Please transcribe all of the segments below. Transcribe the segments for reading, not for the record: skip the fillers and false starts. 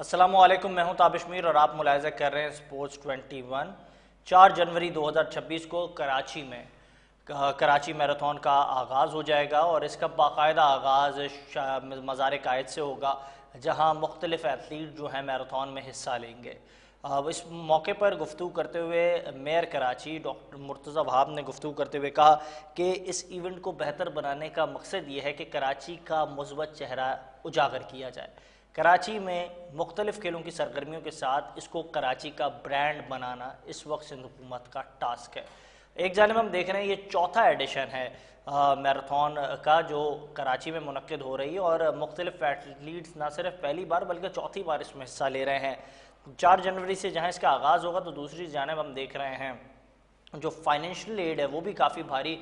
अस्सलामुअलैकुम, मैं हूं ताबिश मीर और आप मुलाहिज़ा कर रहे हैं स्पोर्ट्स 21। 4 जनवरी 2026 को कराची मैराथन का आगाज़ हो जाएगा और इसका बाकायदा आगाज़ मज़ार कायद से होगा, जहां मुख्तलिफ एथलीट जो हैं मैराथन में हिस्सा लेंगे। अब इस मौके पर गुफ्तगू करते हुए मेयर कराची डॉक्टर मुर्तज़ा वहाब ने गुफ्तगू करते हुए कहा कि इस इवेंट को बेहतर बनाने का मकसद ये है कि कराची का मुस्बत चेहरा उजागर किया जाए। कराची में मुख्तलिफ़ खेलों की सरगर्मियों के साथ इसको कराची का ब्रांड बनाना इस वक्त सिंध हुकूमत का टास्क है। एक जानिब हम देख रहे हैं ये चौथा एडिशन है मैराथन का जो कराची में मुनक्किद हो रही है और मुख्तलिफ एथलीट्स ना सिर्फ पहली बार बल्कि चौथी बार इसमें हिस्सा ले रहे हैं। 4 जनवरी से जहां इसका आगाज़ होगा तो दूसरी जानिब हम देख रहे हैं जो फाइनेंशियल एड है वो भी काफ़ी भारी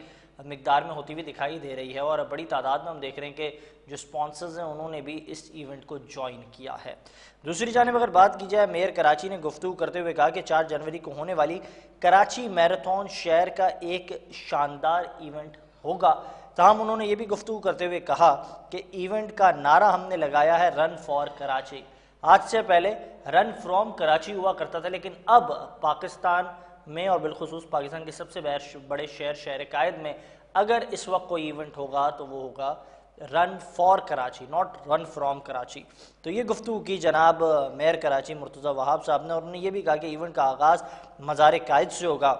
मिकदार में होती हुई दिखाई दे रही है और बड़ी तादाद में हम देख रहे हैं कि जो स्पॉन्सर्स हैं उन्होंने भी इस इवेंट को ज्वाइन किया है। दूसरी जानिब अगर बात की जाए, मेयर कराची ने गुफ्तगू करते हुए कहा कि 4 जनवरी को होने वाली कराची मैराथन शहर का एक शानदार इवेंट होगा। तमाम उन्होंने ये भी गुफ्तगू करते हुए कहा कि इवेंट का नारा हमने लगाया है रन फॉर कराची। आज से पहले रन फ्रॉम कराची हुआ करता था, लेकिन अब पाकिस्तान में और बिलखुसूस पाकिस्तान के सबसे बड़े शहर कायद में अगर इस वक्त कोई इवेंट होगा तो वो होगा run for Karachi, not run from Karachi. तो ये गुफ्तगू की जनाब मेयर कराची मुर्तज़ा वहाब साहब ने, और उन्होंने ये भी कहा कि इवेंट का आगाज़ मज़ार कायद से होगा।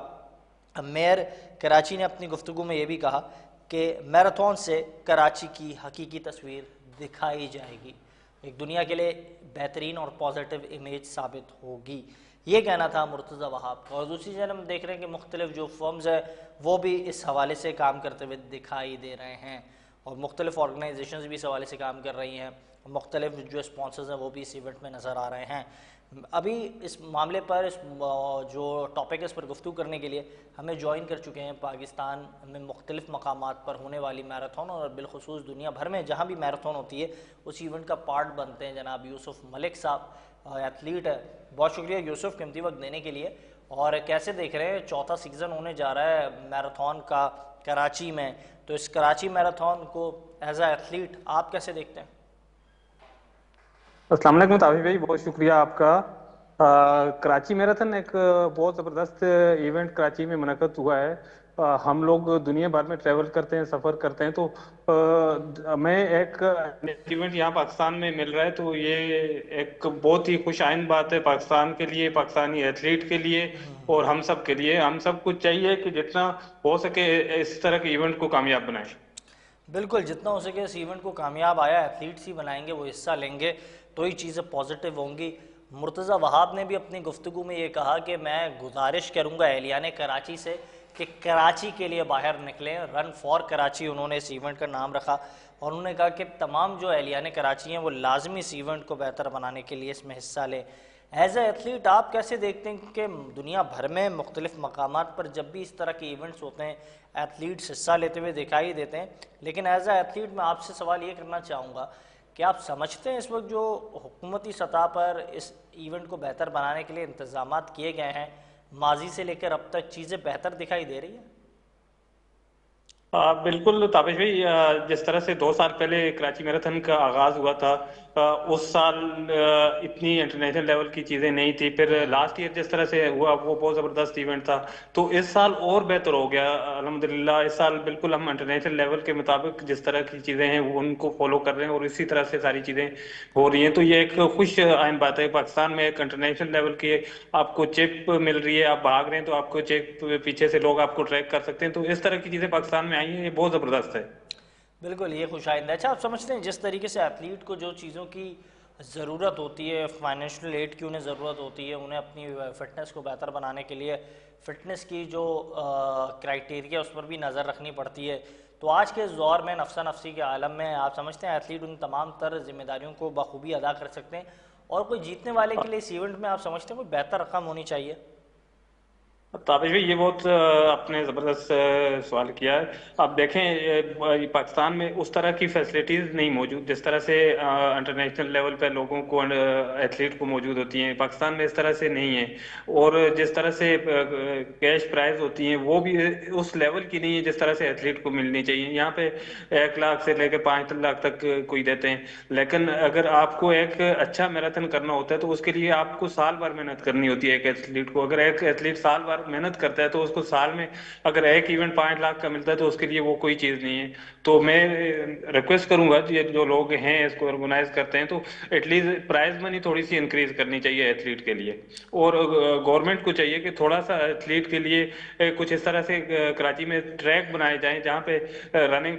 मेयर कराची ने अपनी गुफ्तगू में ये भी कहा कि मैराथन से कराची की हकीकी तस्वीर दिखाई जाएगी, एक दुनिया के लिए बेहतरीन और पॉजिटिव इमेज साबित होगी। ये कहना था मुर्तज़ा वहाब का। और दूसरी जानब हम देख रहे हैं कि मुख्तलिफ जो फर्म्स है वो भी इस हवाले से काम करते हुए दिखाई दे रहे हैं और मुख्तलिफ ऑर्गेनाइजेशंस भी इस हवाले से काम कर रही हैं। मुख्तलिफ जो स्पॉन्सर्स हैं वो भी इस इवेंट में नज़र आ रहे हैं। अभी इस मामले पर इस जो टॉपिक है इस पर गुफ्तगू करने के लिए हमें ज्वाइन कर चुके हैं पाकिस्तान में मुख्तलिफ मकामात पर होने वाली मैराथन और बिलखुसूस दुनिया भर में जहाँ भी मैराथन होती है उस इवेंट का पार्ट बनते हैं जनाब यूसुफ मलिक साहब, एथलीट है। बहुत शुक्रिया यूसुफ कीमती वक्त देने के लिए। और कैसे देख रहे हैं, चौथा सीज़न होने जा रहा है मैराथन का कराची में, तो इस कराची मैराथन को एज अ एथलीट आप कैसे देखते हैं? अस्सलाम वालेकुम ताबिश भाई, बहुत शुक्रिया आपका। कराची मैराथन एक बहुत ज़बरदस्त इवेंट कराची में मुनक़्क़द हुआ है। हम लोग दुनिया भर में ट्रैवल करते हैं, सफ़र करते हैं, तो मैं एक इवेंट यहाँ पाकिस्तान में मिल रहा है, तो ये एक बहुत ही खुश आइंद बात है पाकिस्तान के लिए, पाकिस्तानी एथलीट के लिए और हम सब के लिए। हम सब कुछ चाहिए कि जितना हो सके इस तरह के इवेंट को कामयाब बनाएं। बिल्कुल, जितना हो सके इस इवेंट को कामयाब आया एथलीट्स ही बनाएंगे, वो हिस्सा लेंगे तो ही चीज़ें पॉजिटिव होंगी। मुर्तज़ा वहाब ने भी अपनी गुफ्तगू में ये कहा कि मैं गुजारिश करूँगा एहलियाने कराची से कि कराची के लिए बाहर निकलें। रन फॉर कराची उन्होंने इस इवेंट का नाम रखा और उन्होंने कहा कि तमाम जो एहलियाने कराची हैं वो लाजमी इस इवेंट को बेहतर बनाने के लिए इसमें हिस्सा लें। एज ए एथलीट आप कैसे देखते हैं कि दुनिया भर में मुख्तलिफ मकामात पर जब भी इस तरह के इवेंट्स होते हैं एथलीट्स हिस्सा लेते हुए दिखाई देते हैं, लेकिन एज ए एथलीट मैं आपसे सवाल ये करना चाहूँगा कि आप समझते हैं इस वक्त जो हुकूमती सतह पर इस इवेंट को बेहतर बनाने के लिए इंतजाम किए गए हैं, माजी से लेकर अब तक चीज़ें बेहतर दिखाई दे रही हैं? बिल्कुल ताबिश भाई, जिस तरह से 2 साल पहले कराची मैराथन का आगाज हुआ था, उस साल इतनी इंटरनेशनल लेवल की चीजें नहीं थी। फिर लास्ट ईयर जिस तरह से हुआ वो बहुत जबरदस्त इवेंट था, तो इस साल और बेहतर हो गया अल्हम्दुलिल्लाह। इस साल बिल्कुल हम इंटरनेशनल लेवल के मुताबिक जिस तरह की चीजें हैं वो उनको फॉलो कर रहे हैं और इसी तरह से सारी चीजें हो रही हैं। तो ये एक खुश आइन बात है। पाकिस्तान में एक इंटरनेशनल लेवल की आपको चिप मिल रही है, आप भाग रहे हैं तो आपको चिप पीछे से लोग आपको ट्रैक कर सकते हैं। तो इस तरह की चीजें पाकिस्तान में आई हैं, ये बहुत जबरदस्त है। बिल्कुल, ये खुशाइंद है। अच्छा, आप समझते हैं जिस तरीके से एथलीट को जो चीज़ों की ज़रूरत होती है, फाइनेंशियल एड की उन्हें ज़रूरत होती है, उन्हें अपनी फ़िटनेस को बेहतर बनाने के लिए फ़िटनेस की जो क्राइटेरिया उस पर भी नज़र रखनी पड़ती है, तो आज के इस दौर में नफसा नफसी के आलम में आप समझते हैं एथलीट उन तमाम तर जिम्मेदारियों को बखूबी अदा कर सकते हैं? और कोई जीतने वाले के लिए इस इवेंट में आप समझते हैं कोई बेहतर रकम होनी चाहिए? ताबिश भाई, ये बहुत आपने ज़बरदस्त सवाल किया है। अब देखें, पाकिस्तान में उस तरह की फैसिलिटीज़ नहीं मौजूद जिस तरह से इंटरनेशनल लेवल पे लोगों को, एथलीट को मौजूद होती हैं। पाकिस्तान में इस तरह से नहीं है। और जिस तरह से कैश प्राइज होती हैं वो भी उस लेवल की नहीं है जिस तरह से एथलीट को मिलनी चाहिए। यहाँ पे 1 लाख से लेकर 5 लाख तक कोई देते हैं। लेकिन अगर आपको एक अच्छा मैराथन करना होता है तो उसके लिए आपको साल भर मेहनत करनी होती है। एक एथलीट को, अगर एक एथलीट साल भर मेहनत करता है तो उसको साल में अगर एक इवेंट 5 लाख का मिलता है तो उसके लिए वो कोई चीज़ नहीं है। तो मैं रिक्वेस्ट करूंगा, ये जो लोग हैं इसको ऑर्गेनाइज करते हैं, तो एटलीस्ट प्राइज मनी थोड़ी सी इंक्रीज करनी चाहिए एथलीट के लिए। और गवर्नमेंट को चाहिए कि थोड़ा सा एथलीट के लिए कुछ इस तरह से कराची में ट्रैक बनाए जाएं जहाँ पे रनिंग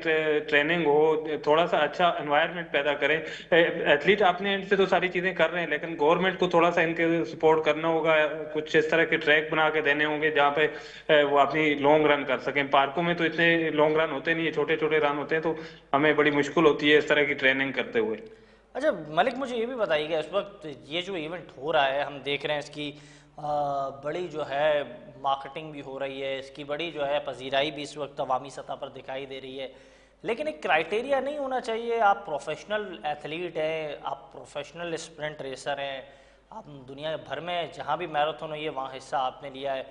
ट्रेनिंग हो, थोड़ा सा अच्छा एनवायरनमेंट पैदा करें। एथलीट अपने एंड से तो सारी चीजें कर रहे हैं, लेकिन गवर्नमेंट को थोड़ा सा इनके सपोर्ट करना होगा। कुछ इस तरह के ट्रैक बना के देने होंगे जहाँ पे वो अपनी लॉन्ग रन कर सकें। पार्कों में तो इतने लॉन्ग रन होते नहीं है, छोटे छोटे रन होते हैं, तो हमें बड़ी मुश्किल होती है इस तरह की ट्रेनिंग करते हुए। अच्छा मलिक, मुझे ये भी बताइएगा, इस वक्त ये जो इवेंट हो रहा है हम देख रहे हैं इसकी बड़ी जो है मार्केटिंग भी हो रही है, इसकी बड़ी जो है पजीराई भी इस वक्त अवामी सतह पर दिखाई दे रही है, लेकिन एक क्राइटेरिया नहीं होना चाहिए? आप प्रोफेशनल एथलीट हैं, आप प्रोफेशनल स्प्रिंट रेसर हैं, आप दुनिया भर में जहाँ भी मैराथन हुई है वहाँ हिस्सा आपने लिया है।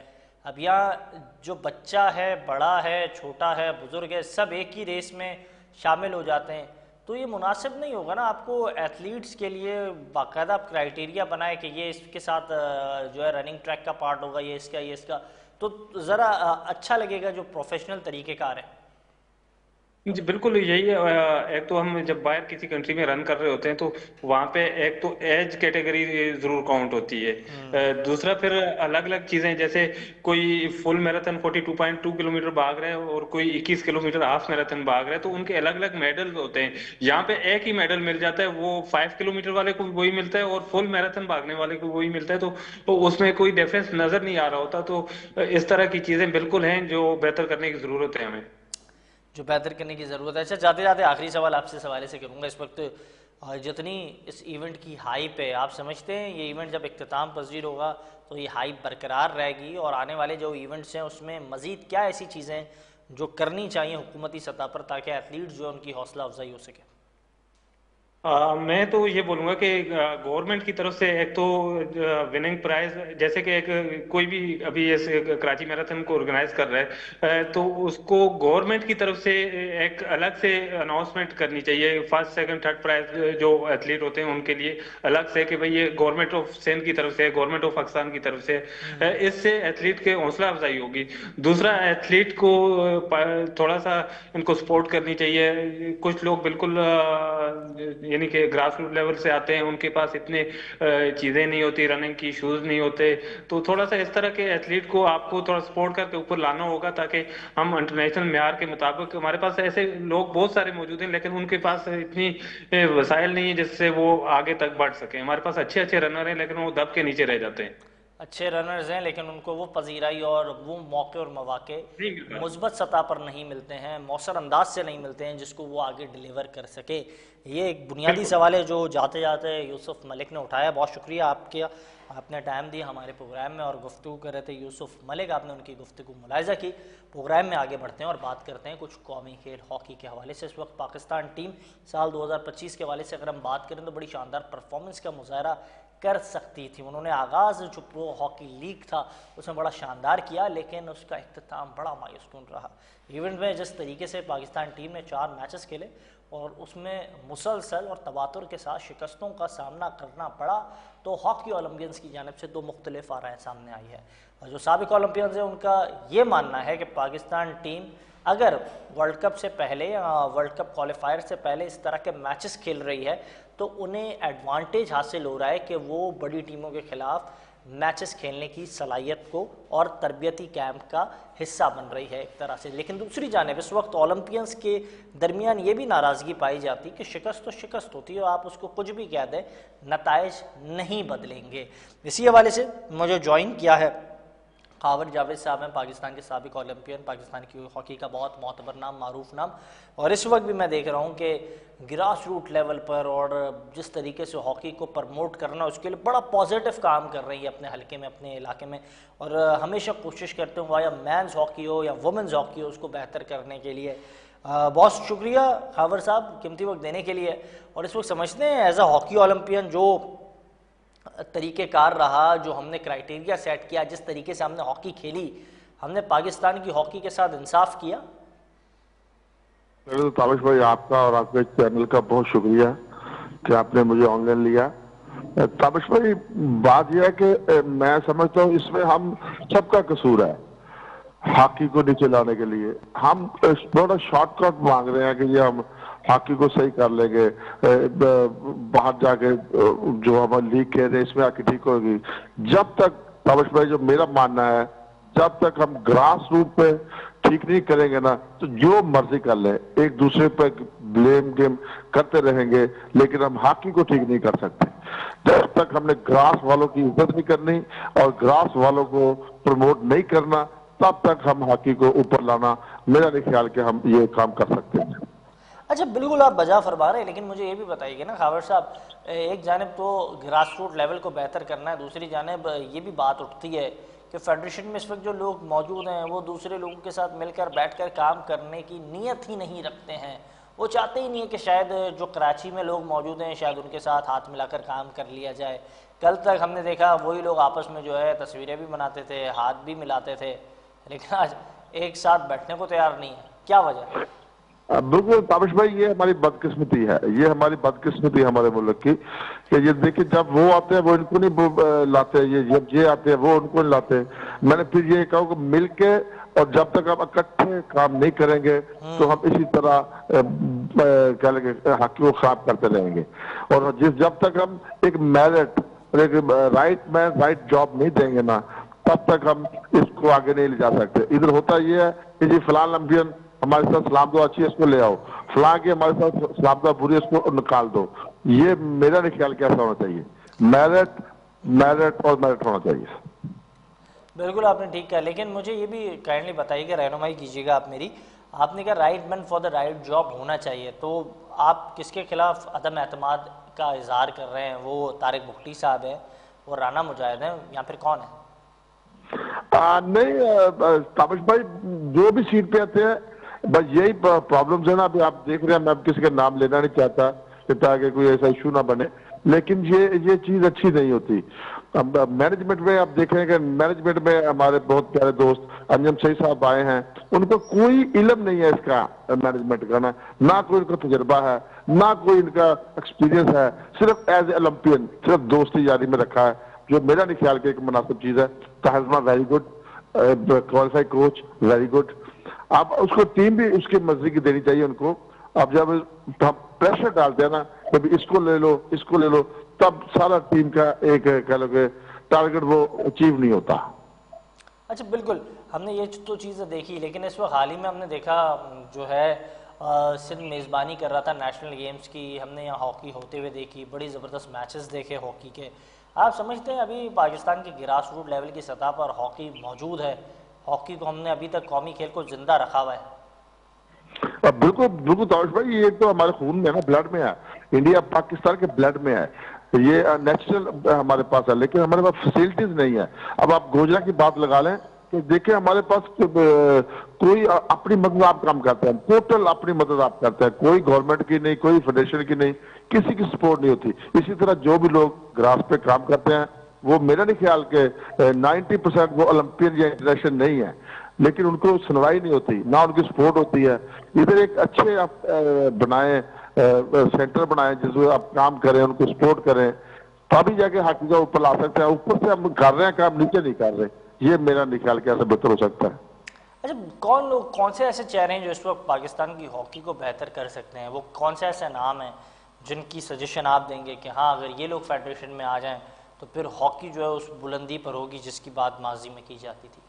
अब यहाँ जो बच्चा है, बड़ा है, छोटा है, बुजुर्ग है, सब एक ही रेस में शामिल हो जाते हैं, तो ये मुनासिब नहीं होगा ना? आपको एथलीट्स के लिए बाकायदा आप क्राइटेरिया बनाए कि ये इसके साथ जो है रनिंग ट्रैक का पार्ट होगा, ये इसका, तो ज़रा अच्छा लगेगा जो प्रोफेशनल तरीक़ेकार है। जी बिल्कुल यही है। एक तो हम जब बाहर किसी कंट्री में रन कर रहे होते हैं तो वहाँ पे एक तो एज कैटेगरी जरूर काउंट होती है। दूसरा फिर अलग अलग चीजें, जैसे कोई फुल मैराथन 42.2 किलोमीटर भाग रहे हैं और कोई 21 किलोमीटर हाफ मैराथन भाग रहे हैं, तो उनके अलग अलग मेडल होते हैं। यहाँ पे एक ही मेडल मिल जाता है, वो 5 किलोमीटर वाले को भी वही मिलता है और फुल मैराथन भागने वाले को वही मिलता है। तो उसमें कोई डिफरेंस नजर नहीं आ रहा होता। तो इस तरह की चीजें बिल्कुल हैं जो बेहतर करने की जरूरत है हमें। जो बेहतर करने की ज़रूरत है। अच्छा, जाते जाते आखिरी सवाल आपसे सवाल से करूँगा, इस वक्त जितनी इस इवेंट की हाइप है, आप समझते हैं ये इवेंट जब इख्तिताम पजीर होगा तो ये हाइप बरकरार रहेगी, और आने वाले जो इवेंट्स हैं उसमें मज़ीद क्या ऐसी चीज़ें जो करनी चाहिए हुकूमती सतह पर ताकि एथलीट जो है उनकी हौसला अफजाई हो सके? मैं तो ये बोलूंगा कि गवर्नमेंट की तरफ से एक तो विनिंग प्राइज, जैसे कि एक कोई भी अभी ऐसे कराची मैराथन को ऑर्गेनाइज कर रहा है, तो उसको गवर्नमेंट की तरफ से एक अलग से अनाउंसमेंट करनी चाहिए। फर्स्ट सेकंड थर्ड प्राइज जो एथलीट होते हैं उनके लिए अलग से, कि भाई ये गवर्नमेंट ऑफ सिंध की तरफ से, गवर्नमेंट ऑफ पाकिस्तान की तरफ से। इससे एथलीट के हौसला अफजाई होगी। दूसरा, एथलीट को थोड़ा सा इनको सपोर्ट करनी चाहिए। कुछ लोग बिल्कुल यानी कि ग्रास रूट लेवल से आते हैं, उनके पास इतने चीजें नहीं होती, रनिंग की शूज नहीं होते। तो थोड़ा सा इस तरह के एथलीट को आपको थोड़ा सपोर्ट करके ऊपर लाना होगा, ताकि हम इंटरनेशनल मेयार के मुताबिक, हमारे पास ऐसे लोग बहुत सारे मौजूद हैं लेकिन उनके पास इतनी वसाइल नहीं है जिससे वो आगे तक बढ़ सके। हमारे पास अच्छे अच्छे रनर हैं लेकिन वो दब के नीचे रह जाते हैं। अच्छे रनर्स हैं लेकिन उनको वो पजीराई और वो मौके और मौके नहीं मिल रहा। मुस्बत सतह पर नहीं मिलते हैं, मौसर अंदाज से नहीं मिलते हैं जिसको वो आगे डिलीवर कर सके। ये एक बुनियादी बिल्कुल। सवाल है जो जाते जाते यूसुफ मलिक ने उठाया। बहुत शुक्रिया आपके, आपने टाइम दिया हमारे प्रोग्राम में और गुफ्तगू कर रहे थे यूसुफ मलिक, आपने उनकी गुफ्तगू मुलाहिजा की। प्रोग्राम में आगे बढ़ते हैं और बात करते हैं कुछ कौमी खेल हॉकी के हवाले से। इस वक्त पाकिस्तान टीम साल 2025 के हवाले से अगर हम बात करें तो बड़ी शानदार परफॉर्मेंस का मुजाहरा कर सकती थी। उन्होंने आगाज़ जो प्रो हॉकी लीग था उसमें बड़ा शानदार किया, लेकिन उसका इख्तिताम बड़ा मायूसकुन रहा। इवेंट में जिस तरीके से पाकिस्तान टीम ने 4 मैचेस खेले और उसमें मुसलसल और तबातुर के साथ शिकस्तों का सामना करना पड़ा, तो हॉकी ओलंपियंस की जानिब से 2 मुख्तलिफ आराएँ सामने आई है। और जो साबिक ओलंपियंस हैं उनका ये मानना है कि पाकिस्तान टीम अगर वर्ल्ड कप से पहले या वर्ल्ड कप क्वालिफायर से पहले इस तरह के मैचेस खेल रही है तो उन्हें एडवांटेज हासिल हो रहा है कि वो बड़ी टीमों के खिलाफ मैचेस खेलने की सलाहियत को और तरबियती कैंप का हिस्सा बन रही है एक तरह से। लेकिन दूसरी जानिब इस वक्त ओलंपियंस के दरमियान ये भी नाराज़गी पाई जाती कि शिकस्त तो शिकस्त होती है और आप उसको कुछ भी कह दें, नताइज नहीं बदलेंगे। इसी हवाले से मुझे ज्वाइन किया है खावर जावेद साहब हैं, पाकिस्तान के साबिक ओलंपियन, पाकिस्तान की हॉकी का बहुत मोतबर नाम, मारूफ नाम। और इस वक्त भी मैं देख रहा हूँ कि ग्रास रूट लेवल पर और जिस तरीके से हॉकी को प्रमोट करना, उसके लिए बड़ा पॉजिटिव काम कर रही है अपने हलके में, अपने इलाके में। और हमेशा कोशिश करते हूँ या मेंस हॉकी हो या वुमेंस हॉकी हो, उसको बेहतर करने के लिए। बहुत शुक्रिया खावर साहब कीमती वक्त देने के लिए। और इस वक्त समझते हैं एज अ हॉकी ओलंपियन जो तरीक़ेकार रहा, जो हमने क्राइटेरिया सेट किया, जिस तरीके से हमने हॉकी खेली, हमने पाकिस्तान की हॉकी के साथ इंसाफ किया। तो ताबिश भाई, आपका और आपके चैनल का बहुत शुक्रिया कि आपने मुझे ऑनलाइन लिया। ताबिश भाई, बात यह है कि मैं समझता हूँ इसमें हम सबका कसूर है। हॉकी को नीचे लाने के लिए हम थोड़ा शॉर्टकट मांग रहे हैं कि ये हम हॉकी को सही कर लेंगे, बाहर जाके जो हमारी लीग कह रहे हैं इसमें आके ठीक होगी। जब तक ताबिश भाई, जो मेरा मानना है, जब तक हम ग्रास रूट पे ठीक नहीं करेंगे ना, तो जो मर्जी कर ले, एक दूसरे पे ब्लेम गेम करते रहेंगे, लेकिन हम हॉकी को ठीक नहीं कर सकते। जब तक हमने ग्रास वालों की इज्जत नहीं करनी और ग्रास वालों को प्रमोट नहीं करना, तब तक हम हॉकी को ऊपर लाना, मेरा नहीं ख्याल कि हम ये काम कर सकते हैं। अच्छा, बिल्कुल आप बजा फरमा रहे हैं, लेकिन मुझे ये भी बताइए ना खावर साहब, एक जानिब तो ग्रास रूट लेवल को बेहतर करना है, दूसरी जानिब ये भी बात उठती है कि फेडरेशन में इस वक्त जो लोग मौजूद हैं वो दूसरे लोगों के साथ मिलकर बैठकर काम करने की नीयत ही नहीं रखते हैं। वो चाहते ही नहीं है कि शायद जो कराची में लोग मौजूद हैं शायद उनके साथ हाथ मिलाकर काम कर लिया जाए। कल तक हमने देखा वही लोग आपस में जो है तस्वीरें भी बनाते थे, हाथ भी मिलाते थे, लेकिन आज एक साथ बैठने को तैयार नहीं है। क्या वजह है? बिल्कुल ताबिश भाई, ये हमारी बदकिस्मती है, ये हमारी बदकिस्मती है हमारे मुल्क की कि ये देखिए, जब वो आते हैं वो इनको नहीं लाते, ये जब ये आते हैं वो उनको नहीं लाते। मैंने फिर ये कहा कि मिलके और जब तक हम इकट्ठे काम नहीं करेंगे तो हम इसी तरह क्या लगे हॉकी को खराब करते रहेंगे। और जब तक हम एक मेरिट और एक राइट मैन राइट जॉब नहीं देंगे ना, तब तक हम इसको आगे नहीं ले जा सकते। इधर होता ये है कि जी फलां ओलंपियन हमारे साथ सलाम दो अच्छी है, इसको ले आओ, फलां के हमारे साथ सलाम दो बुरी, इसको निकाल दो। ये मेरा नहीं ख्याल कैसा होना चाहिए। मेरिट मेरिट और मेरिट होना चाहिए। बिल्कुल आपने ठीक कहा, लेकिन मुझे ये भी काइंडली बताइएगा, रहनुमाई कीजिएगा आप मेरी। आपने कहा right man for the right job होना चाहिए, तो आप किसके खिलाफ अदम एतमाद का इजहार कर रहे हैं? वो तारिक भुट्टी साहब हैं, वो राना मुजाहिद हैं, या फिर कौन है? नहीं ताबिश भाई, जो भी सीट पे आते हैं बस यही प्रॉब्लम्स है ना। अभी आप देख रहे हैं, मैं अब किसी का नाम लेना नहीं चाहता ताकि कोई ऐसा इशू ना बने, लेकिन ये चीज अच्छी नहीं होती। अब मैनेजमेंट में आप देख रहे हैं कि मैनेजमेंट में हमारे बहुत प्यारे दोस्त अंजम सही साहब आए हैं, उनको कोई इल्म नहीं है इसका मैनेजमेंट का, ना कोई इनका तजर्बा है, ना कोई इनका एक्सपीरियंस है, सिर्फ एज ए ओलंपियन सिर्फ दोस्ती यारी में रखा है, जो मेरा नहीं ख्याल कि एक मुनासिब चीज है। तहजमा very good, qualified coach very good. अब उसको टीम भी उसकी मर्जी की देनी चाहिए उनको। अब जब हम प्रेशर डालते हैं ना कि इसको ले लो इसको ले लो, तब सारा टीम का एक कह लो कि टारगेट वो अचीव नहीं होता। अच्छा, बिल्कुल हमने ये तो चीज़ें देखी, लेकिन इस वक्त हाल ही में हमने देखा जो है सिंध मेज़बानी कर रहा था नेशनल गेम्स की, हमने यहाँ हॉकी होते हुए देखी, बड़ी ज़बरदस्त मैचेस देखे हॉकी के। आप समझते हैं अभी पाकिस्तान के ग्रास रूट लेवल की सतह पर हॉकी मौजूद है? हॉकी को हमने अभी तक कौमी खेल को जिंदा रखा हुआ है? बिल्कुल बिल्कुल ताबिश भाई, ये तो हमारे खून में है ना, ब्लड में है। इंडिया पाकिस्तान के ब्लड में है, ये नेचुरल हमारे पास है, लेकिन हमारे पास फैसिलिटीज नहीं है। अब आप गोजरा की बात लगा लें तो देखिए, हमारे पास कोई अपनी मदद आप काम करते हैं, टोटल अपनी मदद आप करते हैं, कोई गवर्नमेंट की नहीं, कोई फेडरेशन की नहीं, किसी की सपोर्ट नहीं होती। इसी तरह जो भी लोग ग्रास पे काम करते हैं वो मेरा नहीं ख्याल के 90% वो ओलंपियन या इंटरनेशनल नहीं है, लेकिन उनको सुनवाई नहीं होती, ना उनकी सपोर्ट होती है। इधर एक अच्छे आप बनाए सेंटर बनाए जिसमें आप काम करें, उनको सपोर्ट करें, तभी जाके हॉकी का ऊपर ला सकते हैं। ऊपर से हम कर रहे हैं काम, नीचे नहीं कर रहे, ये मेरा नहीं ख्याल कैसे बेहतर हो सकता है। अच्छा, कौन से ऐसे चेहरे हैं जो इस वक्त पाकिस्तान की हॉकी को बेहतर कर सकते हैं? वो कौन से ऐसे नाम हैं जिनकी सजेशन आप देंगे कि हाँ अगर ये लोग फेडरेशन में आ जाएं तो फिर हॉकी जो है उस बुलंदी पर होगी जिसकी बात माजी में की जाती थी?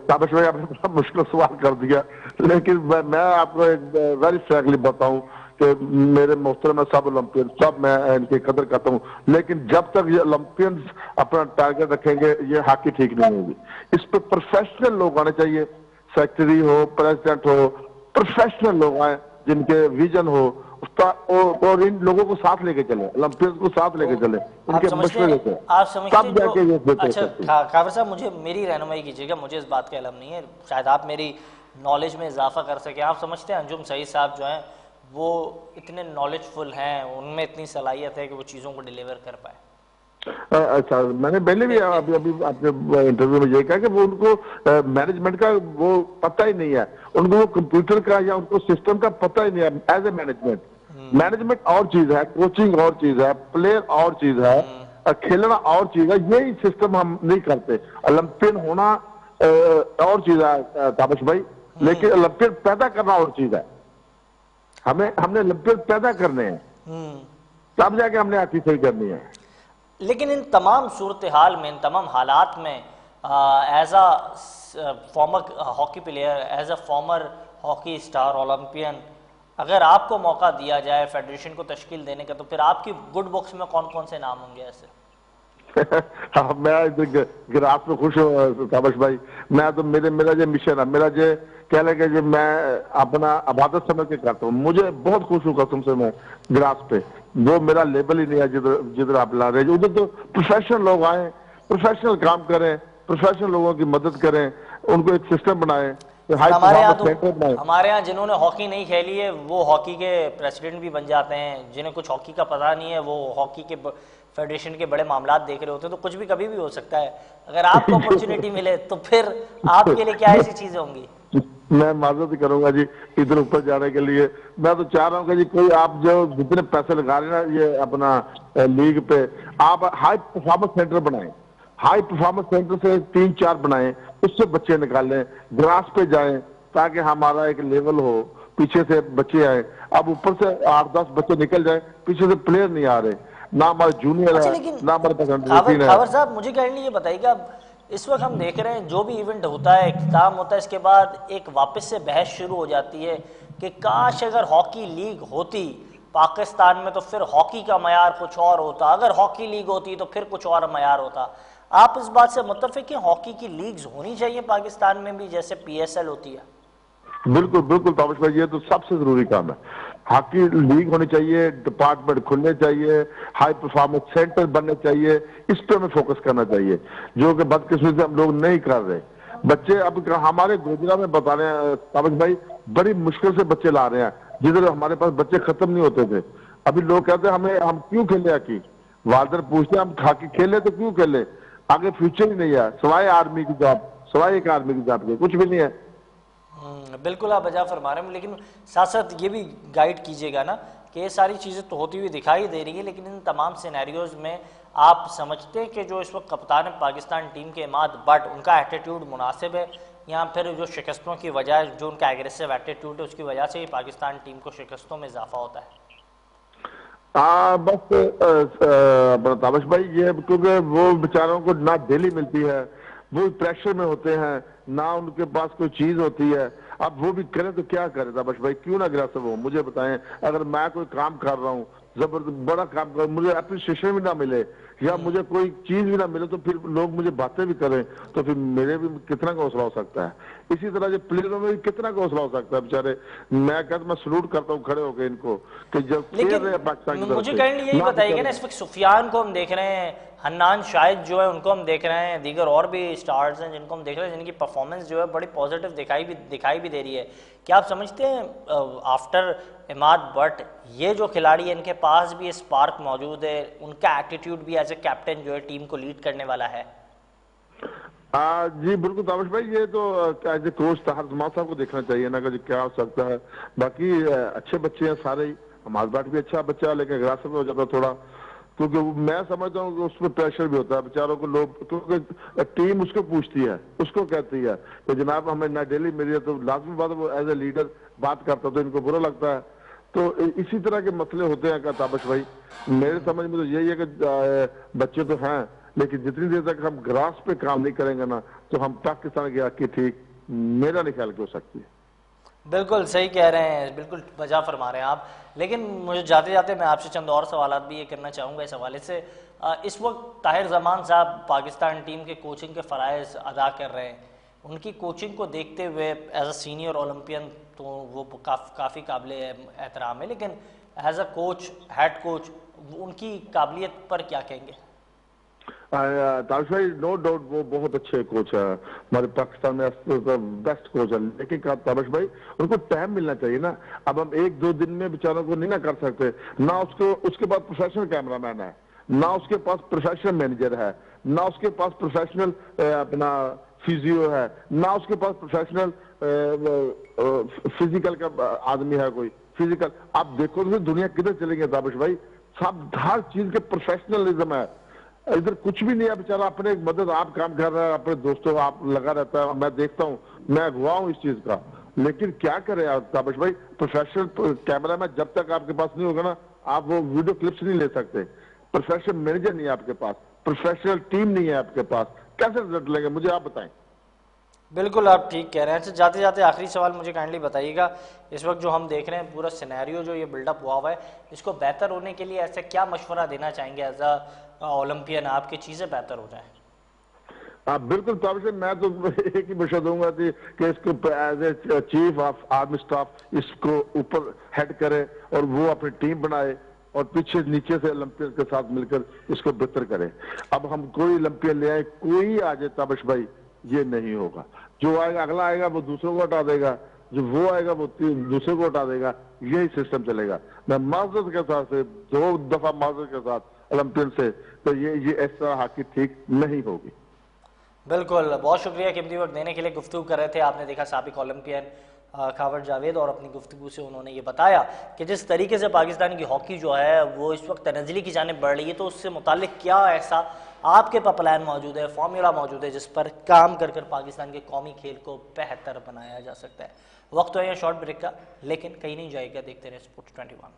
ताबिश भाई, आपने बड़ा मुश्किल सवाल कर दिया, लेकिन मैं आपको एक वेरी फ्रैंकली बताऊं कि मेरे मोहतरम सब ओलंपियन, सब मैं इनकी कदर करता हूँ, लेकिन जब तक ये ओलंपियंस अपना टारगेट रखेंगे ये हॉकी ठीक नहीं होगी। इस पे प्रोफेशनल लोग आने चाहिए, सेक्रेटरी हो, प्रेसिडेंट हो, प्रोफेशनल लोग आए जिनके विजन हो उसका, और इन लोगों को साथ लेके चले, ओलंपियंस को साथ लेके चले, उनके मशवरे देते हैं, आप समझते तब हैं जाके ये जो बेहतर अच्छा सकती है। कावर साहब, मुझे मेरी रहनुमाई कीजिएगा, मुझे इस बात का इल्म नहीं है, शायद आप मेरी नॉलेज में इजाफा कर सकें। आप समझते हैं अंजुम सईद साहब जो हैं वो इतने नॉलेजफुल हैं, उनमें इतनी सलाहियत है कि वो चीज़ों को डिलीवर कर पाए? अच्छा, मैंने पहले भी अभी अभी अपने इंटरव्यू में ये कहा कि वो उनको मैनेजमेंट का वो पता ही नहीं है, उनको वो कंप्यूटर का या उनको सिस्टम का पता ही नहीं है। एज ए मैनेजमेंट, मैनेजमेंट और चीज है, कोचिंग और चीज है, प्लेयर और चीज है, खेलना और चीज है, यही सिस्टम हम नहीं करते। ओलंपियन होना और चीज है ताबश भाई, लेकिन ओलंपियन पैदा करना और चीज है। हमने ओलंपियन पैदा करने हैं, तब जाके हमने हॉकी सही करनी है। लेकिन इन तमाम सूरत हाल में, इन तमाम हालात में as a former hockey player, as a former hockey star Olympian, अगर आपको मौका दिया जाए फेडरेशन को तश्कील देने का, तो फिर आपकी गुड बुक्स में कौन कौन से नाम होंगे ऐसे? हाँ, मैं इधर गिरास में खुश हूँ ताबश भाई। मैं तो मेरा जो मिशन है, मेरा जो कह लगे जो मैं अपना आबादत समझ के करता हूँ, मुझे बहुत खुश हूँ कसम से। मैं गिरास पे, वो मेरा लेवल ही नहीं है जिधर आप ला रहे हैं। उधर तो प्रोफेशनल लोग आए, प्रोफेशनल काम करें, प्रोफेशनल लोगों की मदद करें, उनको एक सिस्टम बनाए। हमारे यहाँ जिन्होंने हॉकी नहीं खेली है वो हॉकी के प्रेसिडेंट भी बन जाते हैं, जिन्हें कुछ हॉकी का पता नहीं है वो हॉकी के फेडरेशन के बड़े मामलात देख रहे होते हैं। तो कुछ भी कभी भी हो सकता है। अगर आपको अपॉर्चुनिटी मिले तो फिर आपके लिए क्या ऐसी चीजें होंगी? मैं माजरत करूंगा जी इधर ऊपर जाने के लिए। मैं तो चाह रहा हूँ कि जी कोई आप जो जितने पैसे लगा रहे हैं ना ये अपना लीग पे, आप हाई परफॉर्मेंस सेंटर बनाएं, हाई परफॉर्मेंस सेंटर से 3-4 बनाएं, उससे बच्चे निकालें, ग्रास पे जाएं, ताकि हमारा एक लेवल हो, पीछे से बच्चे आए। अब ऊपर से 8-10 बच्चे निकल जाए, पीछे से प्लेयर नहीं आ रहे, ना हमारे जूनियर अच्छा, है, ना हमारे पसंद। खबर साहब, मुझे कहने ये बताइएगा, इस वक्त हम देख रहे हैं जो भी इवेंट होता है, इख्तिताम होता है, इसके बाद एक वापस से बहस शुरू हो जाती है कि काश अगर हॉकी लीग होती पाकिस्तान में तो फिर हॉकी का मयार कुछ और होता, अगर हॉकी लीग होती तो फिर कुछ और मयार होता। आप इस बात से मुत्तफिक हैं हॉकी की लीग्स होनी चाहिए पाकिस्तान में भी जैसे PSL होती है? बिल्कुल बिल्कुल ताबिश भाई, ये तो सबसे जरूरी काम है। हॉकी लीग होनी चाहिए, डिपार्टमेंट खुलने चाहिए, हाई परफॉर्मेंस सेंटर बनने चाहिए, इस पे हमें फोकस करना चाहिए, जो कि बदकिस्मती से हम लोग नहीं कर रहे। बच्चे अब हमारे गोजरा में बता रहे हैं ताबिश भाई, बड़ी मुश्किल से बच्चे ला रहे हैं, जिधर हमारे पास बच्चे खत्म नहीं होते थे। अभी लोग कहते हैं हम क्यों खेले हॉकी, वालदर पूछते हैं हम हॉकी खेले तो क्यों खेले, आगे फ्यूचर ही नहीं है, सिवाय आर्मी की जॉब, सिवाय एक आर्मी की जॉब के कुछ भी नहीं है। बिल्कुल आप वजह फरमा रहे हैं, लेकिन साथ साथ ये भी गाइड कीजिएगा ना कि ये सारी चीज़ें तो होती हुई दिखाई दे रही है, लेकिन इन तमाम सिनेरियोज में आप समझते हैं कि जो इस वक्त कप्तान पाकिस्तान टीम के इमाद बट, उनका एटीट्यूड मुनासिब है, या फिर जो शिकस्तों की वजह, जो उनका एग्रेसिव एटीट्यूड है उसकी वजह से ही पाकिस्तान टीम को शिकस्तों में इजाफा होता है? बस ताबिश भाई, ये क्योंकि वो बेचारों को ना डेली मिलती है, वो प्रेशर में होते हैं, ना उनके पास कोई चीज होती है। अब वो भी करें तो क्या करें ताबिश भाई, क्यों ना अग्रेसिव हो? मुझे बताएं, अगर मैं कोई काम कर रहा हूँ, जबरदस्त बड़ा काम कर, मुझे अप्रिसिएशन भी ना मिले या मुझे कोई चीज भी ना मिले, तो फिर लोग मुझे बातें भी करें, तो फिर मेरे भी कितना का हौसला हो सकता है। इसी तरह जो प्लेयरों में भी कितना का हौसला हो सकता है बेचारे। मैं कहता, मैं सलूट करता हूँ खड़े होकर इनको कि जब खेल रहे हैं पाकिस्तान की, मुझे कहने यही बताइएगा ना, इस वक्त सुफियान को हम देख रहे हैं, हन्नान शाहिद जो है उनको हम देख रहे हैं, दीगर और भी स्टार्स हैं जिनको हम देख रहे हैं, जिनकी परफॉर्मेंस जो है बड़ी पॉजिटिव दिखाई भी दे रही है। क्या आप समझते हैं आफ्टर इमाद बट ये जो खिलाड़ी है इनके पास भी स्पार्क मौजूद है, उनका एटीट्यूड भी एज ए कैप्टन जो है टीम को लीड करने वाला है? जी बिल्कुल ताबिश भाई, ये तो एज ए कोच ताहर साहब को देखना चाहिए ना कि क्या हो सकता है। बाकी अच्छे बच्चे हैं सारे ही, हमारे बाट भी अच्छा बच्चा है, लेकिन अग्रेसिव हो जाता थोड़ा, क्योंकि मैं समझता हूँ कि उसमें प्रेशर भी होता है बेचारों को। लोग, क्योंकि टीम उसको पूछती है, उसको कहती है कि जनाब हमें ना डेली मिली है, तो लाजमी बात है वो एज ए लीडर बात करता तो इनको बुरा लगता है। तो इसी तरह के मसले होते हैं। क्या ताबिश भाई, मेरे समझ में तो यही है कि बच्चे तो हैं, लेकिन जितनी देर तक हम ग्रास पे काम नहीं करेंगे ना, तो हम पाकिस्तान की हॉकी ठीक मेरा नहीं ख्याल की हो सकती है। बिल्कुल सही कह रहे हैं, बिल्कुल वजह फरमा रहे हैं आप। लेकिन मुझे जाते जाते मैं आपसे चंद और सवालात भी ये करना चाहूँगा इस हवाले से। इस वक्त ताहिर ज़मान साहब पाकिस्तान टीम के कोचिंग के फ़राइज़ अदा कर रहे हैं। उनकी कोचिंग को देखते हुए एज अ सीनियर ओलंपियन तो वो काफ़ी काबिल एहतराम है, लेकिन as a coach, head coach, उनकी काबिलियत पर क्या कहेंगे? तारिश भाई, नो डाउट वो बहुत अच्छे कोच है, हमारे पाकिस्तान में बेस्ट कोच है। लेकिन तारिश भाई, उनको टाइम मिलना चाहिए ना। अब हम एक दो दिन में बेचारों को नहीं ना कर सकते ना। उसको उसके बाद प्रोफेशनल कैमरामैन है, ना उसके पास प्रोफेशनल मैनेजर है, ना उसके पास प्रोफेशनल अपना फिजियो है, ना उसके पास प्रोफेशनल फिजिकल का आदमी है कोई फिजिकल। आप देखो तो दुनिया किधर चलेंगे ताबिश भाई, सब हर चीज के प्रोफेशनलिज्म है। इधर कुछ भी नहीं है, बेचारा अपने मदद आप काम कर रहा है, अपने दोस्तों का आप लगा रहता है। मैं देखता हूँ, मैं अगवा हूँ इस चीज का। लेकिन क्या करें आप ताबिश भाई, प्रोफेशनल कैमरा में जब तक आपके पास नहीं होगा ना, आप वो वीडियो क्लिप्स नहीं ले सकते। प्रोफेशनल मैनेजर नहीं है आपके पास, प्रोफेशनल टीम नहीं है आपके पास, कैसे रिजल्ट लेंगे मुझे आप बताएं। बिल्कुल आप ठीक कह रहे हैं। अच्छा, जाते जाते आखिरी सवाल मुझे काइंडली बताइएगा, इस वक्त जो हम देख रहे हैं पूरा सिनेरियो जो ये बिल्डअप हुआ हुआ है, इसको बेहतर होने के लिए ऐसे क्या मशवरा देना चाहेंगे एज अ ओलंपियन आप, की चीज़ें बेहतर हो जाएं? हाँ बिल्कुल ताबिश भाई, मैं तो एक ही मशवरा दूंगा कि इसको as a chief of army staff इसको ऊपर हेड करे और वो अपनी टीम बनाए और पीछे नीचे से ओलंपियन के साथ मिलकर इसको बेहतर करे। अब हम कोई ओलंपियन ले आए, कोई आ जाए ताबिश भाई, ये नहीं होगा। जो आएगा अगला आएगा वो दूसरों को हटा देगा, जो वो आएगा वो दूसरे को हटा देगा, यही सिस्टम चलेगा। मैं माजरत के साथ से 2 दफा माजरत के साथ ओलंपियन से, तो ये इस तरह हॉकी ठीक नहीं होगी। बिल्कुल, बहुत शुक्रिया कीमती वक्त देने के लिए। गुफ्तगू कर रहे थे, आपने देखा, साबिक ओलंपियन खावर जावेद, और अपनी गुफ्तगू से उन्होंने ये बताया कि जिस तरीके से पाकिस्तान की हॉकी जो है वो इस वक्त तनज़ली की जानिब बढ़ रही है, तो उससे मुतालिक क्या ऐसा आपके पास प्लान मौजूद है, फार्मूला मौजूद है, जिस पर काम कर कर पाकिस्तान के कौमी खेल को बेहतर बनाया जा सकता है। वक्त तो है शॉर्ट ब्रेक का, लेकिन कहीं नहीं जाएगा, देखते रहे स्पोर्ट्स 21।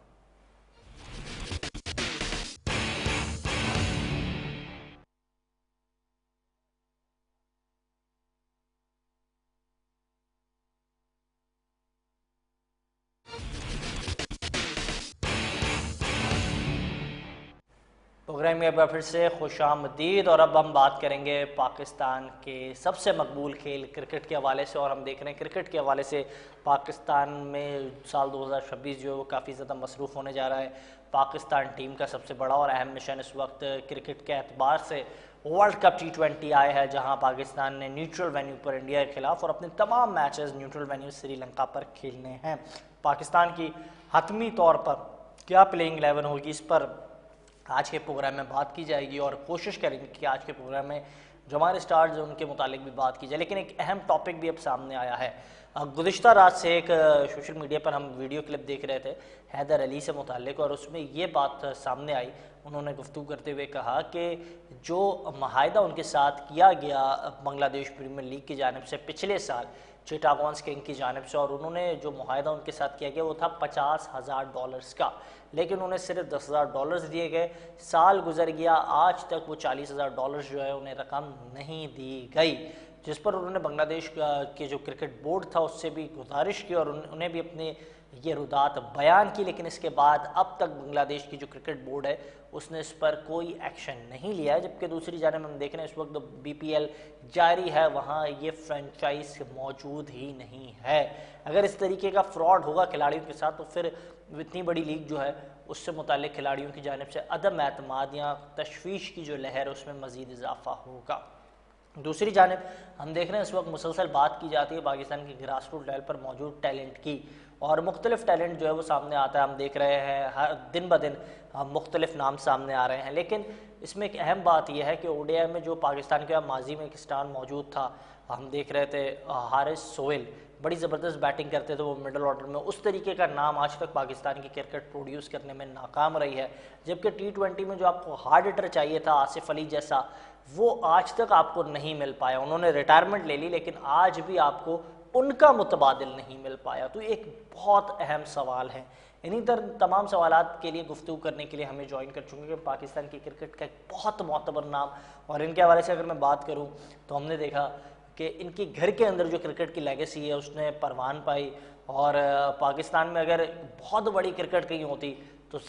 प्रोग्राम में एक बार फिर से खुशामदीद, और अब हम बात करेंगे पाकिस्तान के सबसे मकबूल खेल क्रिकेट के हवाले से। और हम देख रहे हैं क्रिकेट के हवाले से पाकिस्तान में साल 2026 जो है वो काफ़ी ज़्यादा मसरूफ़ होने जा रहा है। पाकिस्तान टीम का सबसे बड़ा और अहम मिशन इस वक्त क्रिकेट के एतबार से वर्ल्ड कप T20 आए हैं, जहां पाकिस्तान ने न्यूट्रल वेन्यू पर इंडिया के खिलाफ और अपने तमाम मैचेस न्यूट्रल वेन्यू श्रीलंका पर खेलने हैं। पाकिस्तान की हतमी तौर पर क्या प्लेइंग 11 होगी, इस पर आज के प्रोग्राम में बात की जाएगी, और कोशिश करेंगे कि आज के प्रोग्राम में जो हमारे स्टार्स हैं उनके मुतालिक भी बात की जाए। लेकिन एक अहम टॉपिक भी अब सामने आया है। गुज़िश्ता रात से एक सोशल मीडिया पर हम वीडियो क्लिप देख रहे थे हैदर अली से मुतालिक, और उसमें ये बात सामने आई। उन्होंने गुफ्तगू करते हुए कहा कि जो माहिदा उनके साथ किया गया बांग्लादेश प्रीमियर लीग की जानिब से पिछले साल चिटागॉन्स किंग की जानिब से, और उन्होंने जो माहिदा उनके साथ किया गया वो था $50,000 का, लेकिन उन्हें सिर्फ $10,000 दिए गए। साल गुजर गया, आज तक वो $40,000 जो है उन्हें रकम नहीं दी गई, जिस पर उन्होंने बांग्लादेश के जो क्रिकेट बोर्ड था उससे भी गुजारिश की और उन्हें भी अपने ये रुदात बयान की। लेकिन इसके बाद अब तक बांग्लादेश की जो क्रिकेट बोर्ड है उसने इस पर कोई एक्शन नहीं लिया है। जबकि दूसरी जानिब हम देख रहे हैं इस वक्त BPL जारी है, वहाँ ये फ्रेंचाइज मौजूद ही नहीं है। अगर इस तरीके का फ्रॉड होगा खिलाड़ियों के साथ, तो फिर इतनी बड़ी लीग जो है उससे मुतालिक खिलाड़ियों की जानिब से अदम एतमाद या तशवीश की जो लहर है उसमें मज़ीद इजाफा होगा। दूसरी जानिब हम देख रहे हैं इस वक्त मुसलसल बात की जाती है पाकिस्तान की ग्रास रूट लेवल पर मौजूद टैलेंट की, और मुख्तलिफ टैलेंट जो है वो सामने आता है। हम देख रहे हैं हर दिन ब दिन मुख्तलिफ नाम सामने आ रहे हैं। लेकिन इसमें एक अहम बात यह है कि ODI में जो पाकिस्तान के माजी में एक स्टार मौजूद था, हम देख रहे थे हारिस सोहेल, बड़ी ज़बरदस्त बैटिंग करते थे वो मिडल ऑर्डर में। उस तरीके का नाम आज तक पाकिस्तान की क्रिकेट प्रोड्यूस करने में नाकाम रही है। जबकि T20 में जो आपको हार्ड हिटर चाहिए था आसिफ अली जैसा, वो आज तक आपको नहीं मिल पाया। उन्होंने रिटायरमेंट ले ली, लेकिन आज भी आपको उनका मुतबादिल नहीं मिल पाया। तो एक बहुत अहम सवाल है। इन्हीं तमाम सवालात के लिए गुफ्तगू करने के लिए हमें ज्वाइन कर चुके हैं पाकिस्तान की क्रिकेट का एक बहुत मोतबर नाम। और इनके हवाले से अगर मैं बात करूं तो हमने देखा कि इनकी घर के अंदर जो क्रिकेट की लेगेसी है उसने परवान पाई। और पाकिस्तान में अगर बहुत बड़ी क्रिकेट कहीं होती तो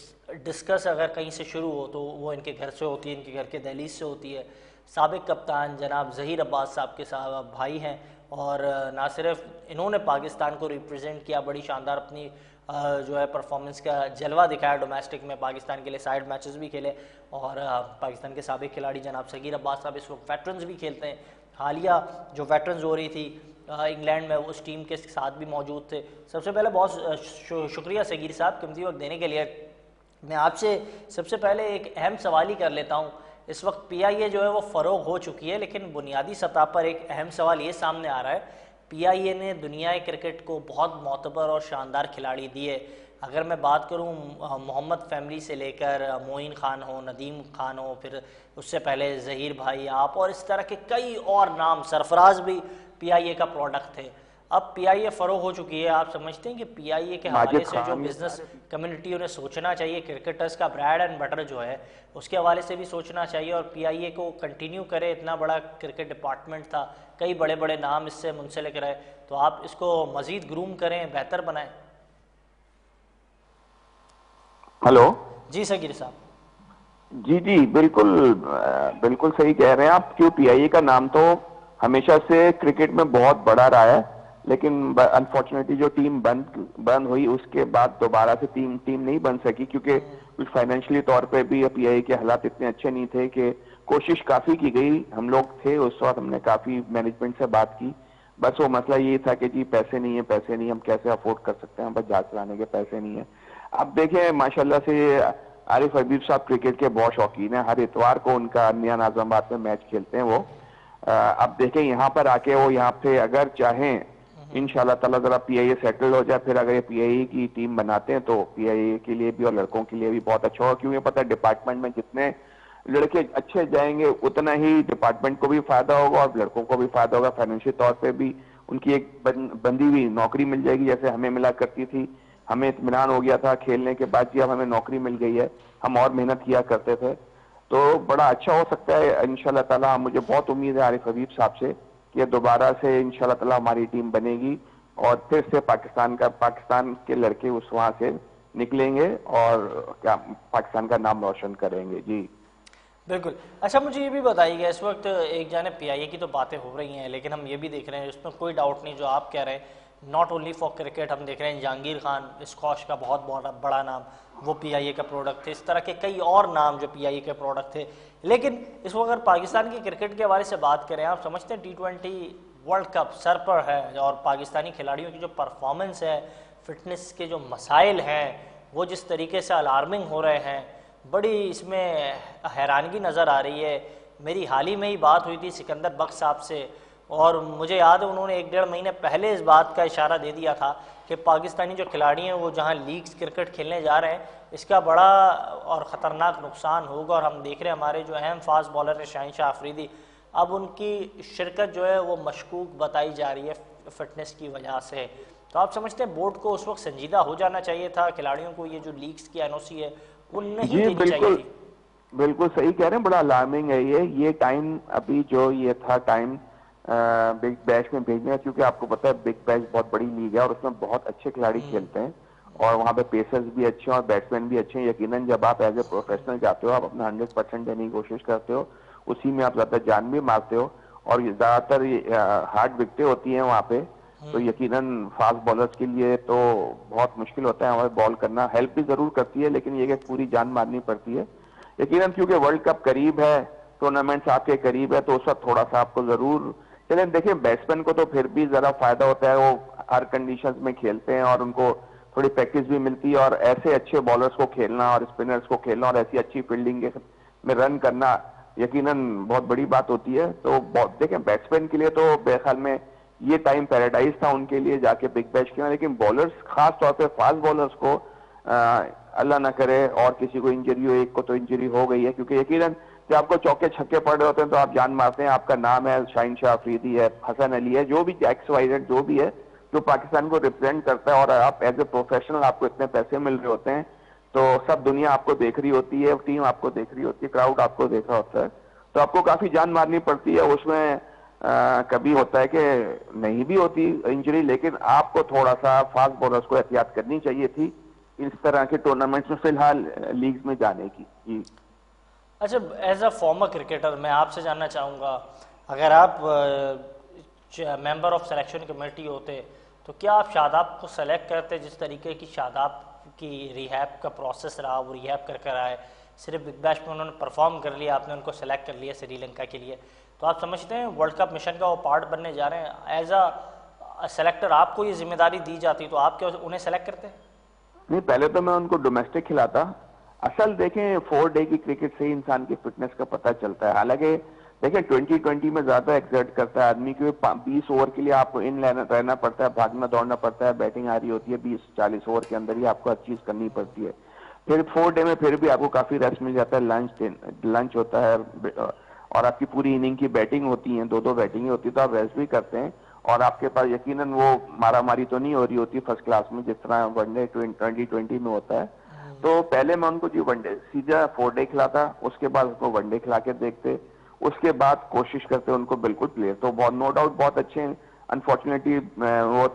डिस्कस अगर कहीं से शुरू हो तो वो इनके घर से होती है, इनके घर के दहलीज से होती है। साबिक कप्तान जनाब ज़हीर अब्बास साहब के साहब भाई हैं, और ना सिर्फ इन्होंने पाकिस्तान को रिप्रेजेंट किया, बड़ी शानदार अपनी जो है परफॉर्मेंस का जलवा दिखाया डोमेस्टिक में, पाकिस्तान के लिए साइड मैचेस भी खेले। और पाकिस्तान के साबिक खिलाड़ी जनाब ज़हीर अब्बास साहब इस वक्त वेटरन्स भी खेलते हैं। हालिया जो वेटरन्स हो रही थी इंग्लैंड में, उस टीम के साथ भी मौजूद थे। सबसे पहले बहुत शुक्रिया ज़हीर साहब कीमती वक्त देने के लिए। मैं आपसे सबसे पहले एक अहम सवाल ही कर लेता हूँ। इस वक्त पीआईए जो है वो फ़रोग हो चुकी है, लेकिन बुनियादी सतह पर एक अहम सवाल ये सामने आ रहा है, पीआईए ने दुनियाई क्रिकेट को बहुत मोतबर और शानदार खिलाड़ी दिए। अगर मैं बात करूं मोहम्मद फैमिली से लेकर मोइन खान हो, नदीम खान हो, फिर उससे पहले ज़हीर भाई आप, और इस तरह के कई और नाम, सरफराज भी पीआईए का प्रोडक्ट थे। अब पीआईए फ़रोग हो चुकी है। आप समझते हैं कि पीआईए के हवाले से जो बिज़नेस कम्युनिटी उन्हें सोचना चाहिए, क्रिकेटर्स का ब्रेड एंड बटर जो है उसके हवाले से भी सोचना चाहिए, और पीआईए को कंटिन्यू करे। इतना बड़ा क्रिकेट डिपार्टमेंट था, कई बड़े बड़े नाम इससे मुंसलिक रहे, तो आप इसको मज़ीद ग्रूम करें, बेहतर बनाएं। हेलो जी ज़हीर साहब। जी जी बिल्कुल बिल्कुल सही कह रहे हैं आप। क्यों पीआईए का नाम तो हमेशा से क्रिकेट में बहुत बड़ा रहा है, लेकिन अनफॉर्चुनेटली जो टीम बंद हुई उसके बाद दोबारा से टीम नहीं बन सकी, क्योंकि कुछ फाइनेंशियली तौर पे भी पीआईए के हालात इतने अच्छे नहीं थे कि कोशिश काफी की गई। हम लोग थे उस वक्त, हमने काफी मैनेजमेंट से बात की, बस वो मसला ये था कि जी पैसे नहीं है, हम कैसे अफोर्ड कर सकते हैं, बस जहाज चलाने के पैसे नहीं है। अब देखें माशाल्लाह से आरिफ हबीब साहब क्रिकेट के बहुत शौकीन है, हर इतवार को उनका मियां नाज़िमाबाद में मैच खेलते हैं वो। अब देखें यहाँ पर आके वो यहाँ पे अगर चाहें इंशाल्लाह ताला जरा पीआईए सेटल हो जाए, फिर अगर ये पीआईए की टीम बनाते हैं तो पीआईए के लिए भी और लड़कों के लिए भी बहुत अच्छा होगा। क्योंकि पता है डिपार्टमेंट में जितने लड़के अच्छे जाएंगे उतना ही डिपार्टमेंट को भी फायदा होगा और लड़कों को भी फायदा होगा। फाइनेंशियल तौर पे भी उनकी एक बंदी हुई नौकरी मिल जाएगी, जैसे हमें मिला करती थी। हमें इत्मीनान हो गया था खेलने के बाद, जी अब हमें नौकरी मिल गई है, हम और मेहनत किया करते थे, तो बड़ा अच्छा हो सकता है इंशाल्लाह ताला। मुझे बहुत उम्मीद है आरिफ हबीब साहब से कि दोबारा से इंशाल्लाह ताला हमारी टीम बनेगी और फिर से पाकिस्तान के लड़के उस वहां से निकलेंगे और क्या पाकिस्तान का नाम रोशन करेंगे। जी बिल्कुल। अच्छा मुझे ये भी बताइएगा, इस वक्त एक जाने पीआईए की तो बातें हो रही हैं, लेकिन हम ये भी देख रहे हैं, उसमें कोई डाउट नहीं जो आप कह रहे हैं, नॉट ओनली फॉर क्रिकेट, हम देख रहे हैं जहांगीर खान स्कॉश का बहुत बड़ा नाम, वो पीआईए का प्रोडक्ट थे। इस तरह के कई और नाम जो पीआईए के प्रोडक्ट थे। लेकिन इस वक्त अगर पाकिस्तान की क्रिकेट के हवाले से बात करें, आप समझते हैं T20 वर्ल्ड कप सर पर है और पाकिस्तानी खिलाड़ियों की जो परफॉर्मेंस है, फिटनेस के जो मसाइल हैं, वो जिस तरीके से अलार्मिंग हो रहे हैं, बड़ी इसमें हैरानगी नज़र आ रही है। मेरी हाल ही में ही बात हुई थी सिकंदर बख्श साहब से, और मुझे याद है उन्होंने 1-1.5 महीने पहले इस बात का इशारा दे दिया था कि पाकिस्तानी जो खिलाड़ी हैं वो जहां लीग्स क्रिकेट खेलने जा रहे हैं, इसका बड़ा और ख़तरनाक नुकसान होगा। और हम देख रहे हैं हमारे जो अहम फास्ट बॉलर है शाहीन शाह अफरीदी, अब उनकी शिरकत जो है वो मशकूक बताई जा रही है फिटनेस की वजह से। तो आप समझते हैं बोर्ड को उस वक्त संजीदा हो जाना चाहिए था, खिलाड़ियों को ये जो लीग्स की एनओसी है वो नहीं देनी चाहिए थी? बिल्कुल सही कह रहे हैं, बड़ा अलार्मिंग है ये टाइम। अभी जो ये था टाइम बिग बैश में भेजने का, क्योंकि आपको पता है बिग बैश बहुत बड़ी लीग है और उसमें बहुत अच्छे खिलाड़ी खेलते हैं और वहां पे पेसर्स भी अच्छे हैं और बैट्समैन भी अच्छे हैं। यकीनन जब आप एज ए प्रोफेशनल जाते हो, आप अपना 100% देने की कोशिश करते हो, उसी में आप ज्यादा जान भी मारते हो और ज्यादातर हार्ड विकेटें होती हैं वहां पे, तो यकीनन फास्ट बॉलर्स के लिए तो बहुत मुश्किल होता है हमारे बॉल करना। हेल्प भी जरूर करती है, लेकिन ये कि पूरी जान मारनी पड़ती है यकीनन, क्योंकि वर्ल्ड कप करीब है, टूर्नामेंट्स आपके करीब है, तो उस वक्त थोड़ा सा आपको जरूर चलें। देखिए बैट्समैन को तो फिर भी जरा फायदा होता है, वो हर कंडीशंस में खेलते हैं और उनको थोड़ी प्रैक्टिस भी मिलती है, और ऐसे अच्छे बॉलर्स को खेलना और स्पिनर्स को खेलना और ऐसी अच्छी फील्डिंग में रन करना यकीनन बहुत बड़ी बात होती है। तो देखें बैट्समैन के लिए तो मेरे ख्याल में ये टाइम पैराडाइज था उनके लिए जाके बिग बैश खेलना, लेकिन बॉलर्स खास तौर पे फास्ट बॉलर्स को अल्लाह ना करे और किसी को इंजरी हो, एक को तो इंजरी हो गई है, क्योंकि यकीनन जब आपको चौके छक्के पड़ रहे होते हैं तो आप जान मारते हैं। आपका नाम है शाहीन शाह अफरीदी है, हसन अली है, जो भी XYZ जो भी है जो पाकिस्तान को रिप्रेजेंट करता है, और आप एज ए प्रोफेशनल आपको इतने पैसे मिल रहे होते हैं, तो सब दुनिया आपको देख रही होती है, टीम आपको देख रही होती है, क्राउड आपको देख रहा होता है, तो आपको काफी जान मारनी पड़ती है। उसमें कभी होता है कि नहीं भी होती इंजरी, लेकिन आपको थोड़ा सा फास्ट बॉलर्स को एहतियात करनी चाहिए थी इस तरह के टूर्नामेंट्स में फिलहाल लीग्स में जाने की। जी अच्छा, एज अ फॉर्मर क्रिकेटर मैं आपसे जानना चाहूँगा, अगर आप मेंबर ऑफ सिलेक्शन कमेटी होते तो क्या आप शादाब को सेलेक्ट करते? जिस तरीके की शादाब की रिहैब का प्रोसेस रहा, वो रिहैब कर कर आए, सिर्फ बिग बैश में उन्होंने परफॉर्म कर लिया, आपने उनको सेलेक्ट कर लिया श्रीलंका के लिए, तो आप समझते हैं वर्ल्ड कप मिशन का वो पार्ट बनने जा रहे हैं? एज अ सेलेक्टर आपको ये जिम्मेदारी दी जाती तो आप क्या उन्हें सेलेक्ट करते? नहीं, पहले तो मैं उनको डोमेस्टिक खिलाता। असल देखें 4 डे की क्रिकेट से ही इंसान की फिटनेस का पता चलता है। हालांकि देखिए 2020 में ज्यादा एक्सर्ट करता है आदमी, क्योंकि 20 ओवर के लिए आपको इन रहना पड़ता है, भागना दौड़ना पड़ता है, बैटिंग आ रही होती है 20-40 ओवर के अंदर ही आपको हर चीज करनी पड़ती है। फिर 4 डे में फिर भी आपको काफी रेस्ट मिल जाता है, लंच होता है और आपकी पूरी इनिंग की बैटिंग होती है, 2-2 बैटिंग होती है, तो आप रेस्ट भी करते हैं और आपके पास यकीनन वो मारामारी तो नहीं हो रही होती फर्स्ट क्लास में जिस तरह वनडे 2020 में होता है। तो पहले मैं उनको जी वनडे सीधा 4 डे खिलाता, उसके बाद उसको वनडे खिला के देखते, उसके बाद कोशिश करते उनको बिल्कुल प्लेयर तो बहुत नो डाउट बहुत अच्छे हैं। अनफॉर्चुनेटली वो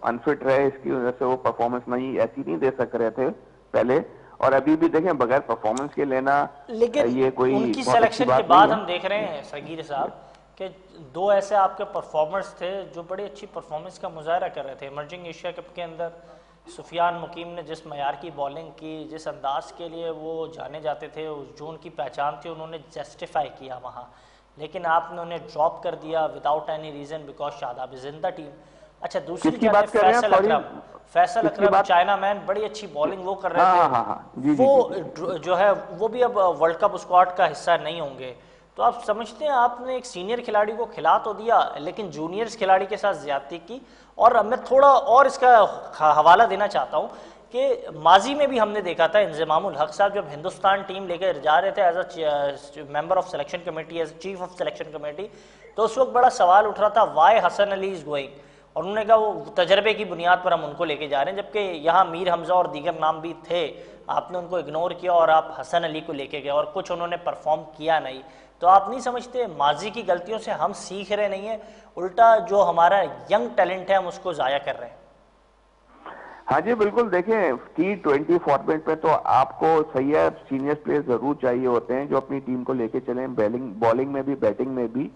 अनफिट रहे, इसकी वजह से वो परफॉर्मेंस नहीं ऐसी नहीं दे सक रहे थे पहले, और अभी भी देखें बगैर परफॉर्मेंस के लेना लेकिन ये कोई उनकी बहुत अच्छी सिलेक्शन के बात बाद नहीं हम देख रहे हैं सगीर साहब कि 2 ऐसे आपके परफॉर्मर्स थे जो बड़ी अच्छी परफॉर्मेंस का मुजाहरा कर रहे थे इमर्जिंग एशिया कप के अंदर। सुफियान मुकीम ने जिस मयार की बॉलिंग की, जिस अंदाज के लिए वो जाने जाते थे, जो उनकी पहचान थी, उन्होंने जस्टिफाई किया वहाँ, लेकिन आपने उन्हें ड्रॉप कर दिया without any reason because Shadab is in the team. अच्छा, दूसरी किसकी बात कर रहे हैं? फैसल किसकी अकरम बात? चाइना मैन, बड़ी अच्छी बॉलिंग वो कर रहे हाँ थे। हाँ हाँ जी जी वो जो है वो भी अब वर्ल्ड कप स्क्वाड का हिस्सा नहीं होंगे। तो आप समझते हैं आपने एक सीनियर खिलाड़ी को खिला तो दिया लेकिन जूनियर्स खिलाड़ी के साथ ज्यादती की? और मैं थोड़ा और इसका हवाला देना चाहता हूँ कि माजी में भी हमने देखा था इंजमामुल हक साहब जब हिंदुस्तान टीम लेकर जा रहे थे as a member of selection committee, as chief of selection committee, तो उस वक्त बड़ा सवाल उठ रहा था why Hasan Ali is going, और उन्होंने कहा वो तजर्बे की बुनियाद पर हम उनको लेके जा रहे हैं, जबकि यहाँ मीर हमजा और दीगर नाम भी थे, आपने उनको इग्नोर किया और आप हसन अली को लेके गए और कुछ उन्होंने परफॉर्म किया नहीं। तो आप नहीं समझते माजी की गलतियों से हम सीख रहे नहीं हैं, उल्टा जो हमारा यंग टैलेंट है हम उसको जाया कर रहे हैं? हाँ जी बिल्कुल, देखें T20 फॉर्मेट में तो आपको सही है सीनियर प्लेयर जरूर चाहिए होते हैं जो अपनी टीम को लेके चले, बॉलिंग में भी बैटिंग में भी।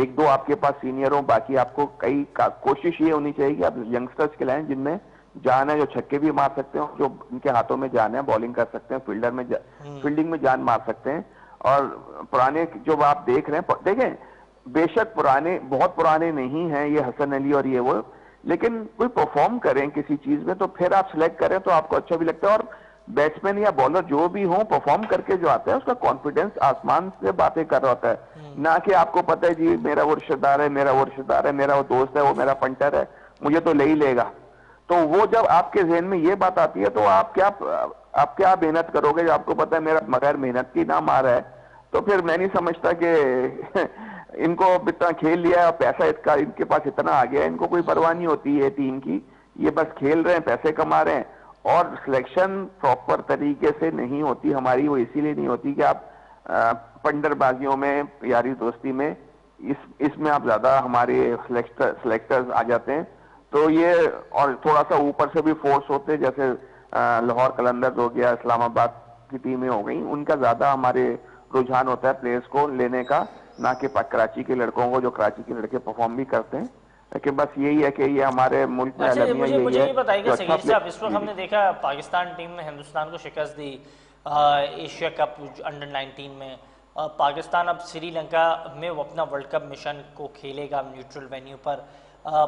1-2 आपके पास सीनियर हो, बाकी आपको कोशिश ये होनी चाहिए कि आप यंगस्टर्स खिलाएं जिनमें जान है, जो छक्के भी मार सकते हो, जो इनके हाथों में जान है, बॉलिंग कर सकते हैं, फील्डिंग में जान मार सकते हैं। और पुराने जो आप देख रहे हैं, देखें बेशक बहुत पुराने नहीं हैं ये हसन अली और ये वो, लेकिन कोई परफॉर्म करें किसी चीज में तो फिर आप सिलेक्ट करें तो आपको अच्छा भी लगता है। और बैट्समैन या बॉलर जो भी हो परफॉर्म करके जो आता है उसका कॉन्फिडेंस आसमान से बातें कर रहा होता है, ना कि आपको पता है जी मेरा वो रिश्तेदार है, मेरा वो रिश्तेदार है, मेरा वो दोस्त है, वो मेरा पंटर है, मुझे तो ले ही लेगा। तो वो जब आपके जहन में ये बात आती है तो आप क्या मेहनत करोगे जब आपको पता है मेरा बगैर मेहनत की नाम आ रहा है। तो फिर मैं नहीं समझता कि इनको इतना खेल लिया और पैसा इनके पास इतना आ गया, इनको कोई परवाह नहीं होती है टीम की, ये बस खेल रहे हैं, पैसे कमा रहे हैं। और सिलेक्शन प्रॉपर तरीके से नहीं होती हमारी, वो इसीलिए नहीं होती कि आप पंडरबाजियों में, यारी दोस्ती में, इसमें आप ज्यादा हमारे सिलेक्टर्स आ जाते हैं। तो ये और थोड़ा सा ऊपर से भी फोर्स होते हैं, जैसे लाहौर कलंदर्स हो गया, इस्लामाबाद की टीमें हो गई, उनका ज्यादा हमारे रुझान होता है प्लेयर्स को लेने का, ना कि कराची के लड़कों को, जो कराची के लड़के परफॉर्म भी करते हैं। लेकिन बस यही है कि ये हमारे मुल्क में अच्छा, अलमिया मुझे ये बताइएगा अच्छा सगीर साहब, इस वक्त हमने देखा पाकिस्तान टीम ने हिंदुस्तान को शिकस्त दी एशिया कप अंडर 19 में। पाकिस्तान अब श्रीलंका में वो अपना वर्ल्ड कप मिशन को खेलेगा न्यूट्रल वेन्यू पर।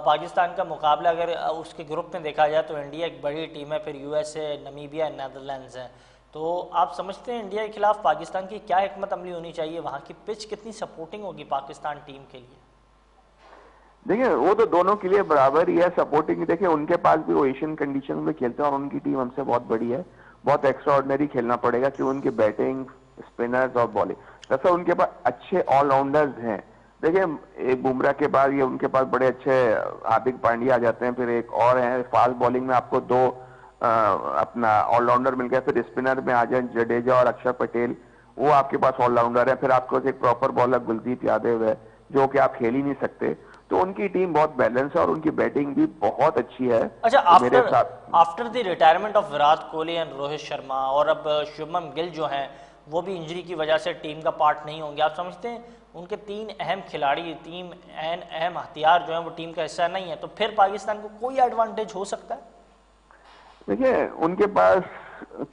पाकिस्तान का मुकाबला अगर उसके ग्रुप में देखा जाए तो इंडिया एक बड़ी टीम है, फिर यूएसए, नमीबिया, नेदरलैंड्स हैं। तो आप समझते हैं इंडिया के खिलाफ पाकिस्तान की क्या हिकमत अमली होनी चाहिए, वहाँ की पिच कितनी सपोर्टिंग होगी पाकिस्तान टीम के लिए? देखिए वो तो दोनों के लिए बराबर ही है सपोर्टिंग। देखिए उनके पास भी वो एशियन कंडीशन में खेलते हैं और उनकी टीम हमसे बहुत बड़ी है, बहुत एक्स्ट्रा ऑर्डिनरी खेलना पड़ेगा कि उनकी बैटिंग, स्पिनर्स और बॉलिंग, जैसा उनके पास अच्छे ऑलराउंडर्स हैं। देखिए एक बुमराह के बाद ये उनके पास बड़े अच्छे हार्दिक पांड्या आ जाते हैं, फिर एक और है फास्ट बॉलिंग में आपको 2 अपना ऑलराउंडर मिल गया, फिर स्पिनर में आ जाए जडेजा और अक्षर पटेल, वो आपके पास ऑलराउंडर है, फिर आपके पास एक प्रॉपर बॉलर गुलदीप यादव है, जो कि आप खेल ही नहीं सकते। तो उनकी टीम बहुत बैलेंस है और उनकी बैटिंग भी बहुत अच्छी है। अच्छा, तो मेरे साथ after the retirement of Virat Kohli and Rohit Sharma, और अब शुभमन गिल जो हैं वो भी इंजरी की वजह से टीम का पार्ट नहीं होंगे, आप समझते हैं उनके 3 अहम खिलाड़ी, 3 अहम हथियार जो हैं वो टीम का हिस्सा नहीं है, तो फिर पाकिस्तान को कोई एडवांटेज हो सकता है? देखिए, उनके पास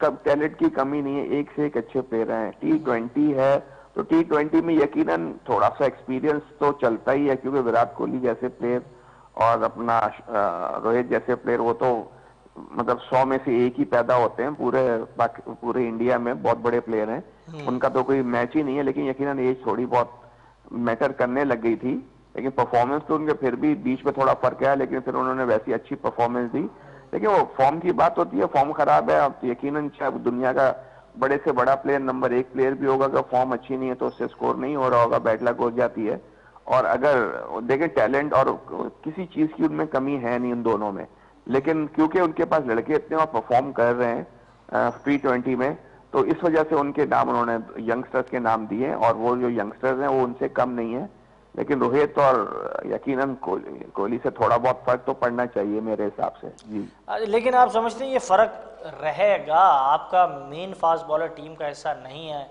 टैलेंट की कमी नहीं है, एक से एक अच्छे प्लेयर हैं। T20 है तो T20 में यकीनन थोड़ा सा एक्सपीरियंस तो चलता ही है, क्योंकि विराट कोहली जैसे प्लेयर और अपना रोहित जैसे प्लेयर वो तो मतलब 100 में से एक ही पैदा होते हैं पूरे इंडिया में, बहुत बड़े प्लेयर हैं, उनका तो कोई मैच ही नहीं है। लेकिन यकीनन एज थोड़ी बहुत मैटर करने लग गई थी, लेकिन परफॉर्मेंस तो उनके फिर भी बीच में थोड़ा फर्क है, लेकिन फिर उन्होंने वैसी अच्छी परफॉर्मेंस दी। लेकिन वो फॉर्म की बात होती है, फॉर्म खराब है, अब यकीनन चाहे दुनिया का बड़े से बड़ा प्लेयर, नंबर 1 प्लेयर भी होगा, अगर फॉर्म अच्छी नहीं है तो उससे स्कोर नहीं हो रहा होगा, बैड लक हो जाती है। और अगर देखें टैलेंट और किसी चीज की उनमें कमी है नहीं उन दोनों में, लेकिन क्योंकि उनके पास लड़के इतने और परफॉर्म कर रहे हैं T20 में, तो इस वजह से उनके नाम उन्होंने यंगस्टर्स के नाम दिए, और वो जो यंगस्टर्स हैं वो उनसे कम नहीं है। लेकिन रोहित और यकीनन कोहली से थोड़ा बहुत फर्क तो पड़ना चाहिए मेरे हिसाब से जी। लेकिन आप समझते हैं ये फर्क रहेगा? आपका मेन फास्ट बॉलर टीम का हिस्सा नहीं है,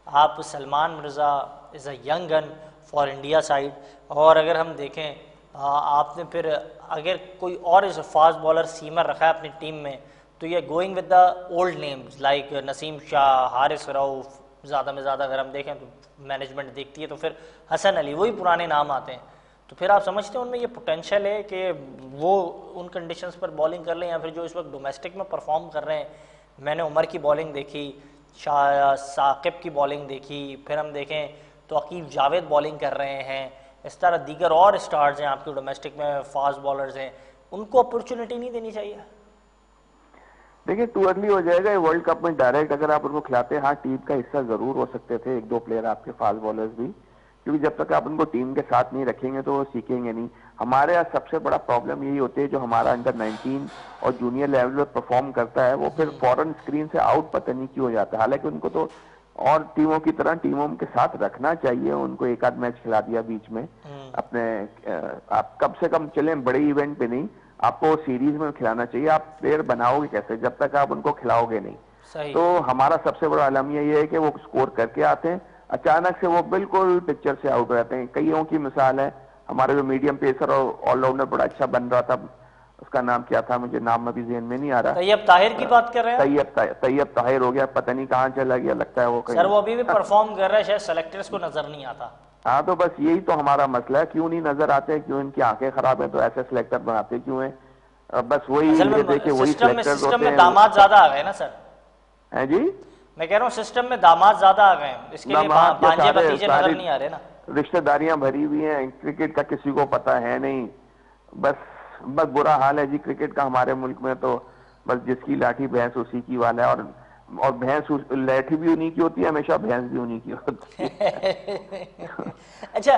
आप Salman Mirza is a young gun for India side, और अगर हम देखें आपने फिर अगर कोई और इस फास्ट बॉलर सीमर रखा है अपनी टीम में, तो ये going with the old names like Naseem Shah, Haris Rauf, ज़्यादा में ज़्यादा अगर हम देखें तो मैनेजमेंट देखती है तो फिर हसन अली, वही पुराने नाम आते हैं। तो फिर आप समझते हैं उनमें ये पोटेंशियल है कि वो उन कंडीशंस पर बॉलिंग कर लें, या फिर जो इस वक्त डोमेस्टिक में परफॉर्म कर रहे हैं? मैंने उमर की बॉलिंग देखी, साकिब की बॉलिंग देखी, फिर हम देखें तो अकीब जावेद बॉलिंग कर रहे हैं, इस तरह दीगर और स्टार्स हैं आपके डोमेस्टिक में, फास्ट बॉलर्स हैं, उनको अपॉर्चुनिटी नहीं देनी चाहिए? देखिए, टू अर्ली हो जाएगा ये वर्ल्ड कप में डायरेक्ट अगर आप उनको खिलाते हैं। हाँ, टीम का हिस्सा जरूर हो सकते थे 1-2 प्लेयर आपके फास्ट बॉलर्स भी, क्योंकि जब तक आप उनको टीम के साथ नहीं रखेंगे तो वो सीखेंगे नहीं। हमारे यहाँ सबसे बड़ा प्रॉब्लम यही होती है, जो हमारा अंडर 19 और जूनियर लेवल पे परफॉर्म करता है वो फिर फॉरेन स्क्रीन से आउट पता नहीं क्यों हो जाता है। हालांकि उनको तो और टीमों की तरह टीमों के साथ रखना चाहिए, उनको एक आध मैच खिला दिया बीच में अपने, आप कम से कम चलें बड़े इवेंट पे नहीं, आपको सीरीज में खिलाना चाहिए। आप प्लेयर बनाओगे कैसे जब तक आप उनको खिलाओगे नहीं? सही। तो हमारा सबसे बड़ा अलमिया ये है कि वो स्कोर करके आते हैं, अचानक से वो बिल्कुल पिक्चर से आउट हो जाते हैं। कईयों की मिसाल है, हमारे जो मीडियम पेसर और ऑलराउंडर बड़ा अच्छा बन रहा था, उसका नाम क्या था, मुझे नाम अभी ज़हन में नहीं आ रहा। तैयब ताहिर की बात कर रहे हैं? तैयब ताहिर हो गया, पता नहीं कहाँ चला गया, लगता है वो कहीं। सर वो अभी भी परफॉर्म कर रहा है, शायद सेलेक्टर्स को नजर नहीं आता। हाँ, तो बस यही तो हमारा मसला है, क्यों नहीं नजर आते, क्यों इनकी आंखें खराब है, तो ऐसे सिलेक्टर बनाते क्यों है? बस वही देखिए, वही सिलेक्टर्स होते हैं। सिस्टम में दामाद ज्यादा आ गए ना सर? है जी, मैं कह रहा हूँ सिस्टम में दामाद ज्यादा आ गए, इसके लिए भांजे भतीजे नजर नहीं आ रहे ना। रिश्तेदारियां भरी हुई हैं, क्रिकेट का किसी को पता है नहीं, बस बुरा हाल है जी क्रिकेट का हमारे मुल्क में। तो बस जिसकी लाठी भैंस उसी की वाला है, और भैंस लाठी भी उन्हीं की होती है, हमेशा भैंस भी उन्हीं की होती है। अच्छा,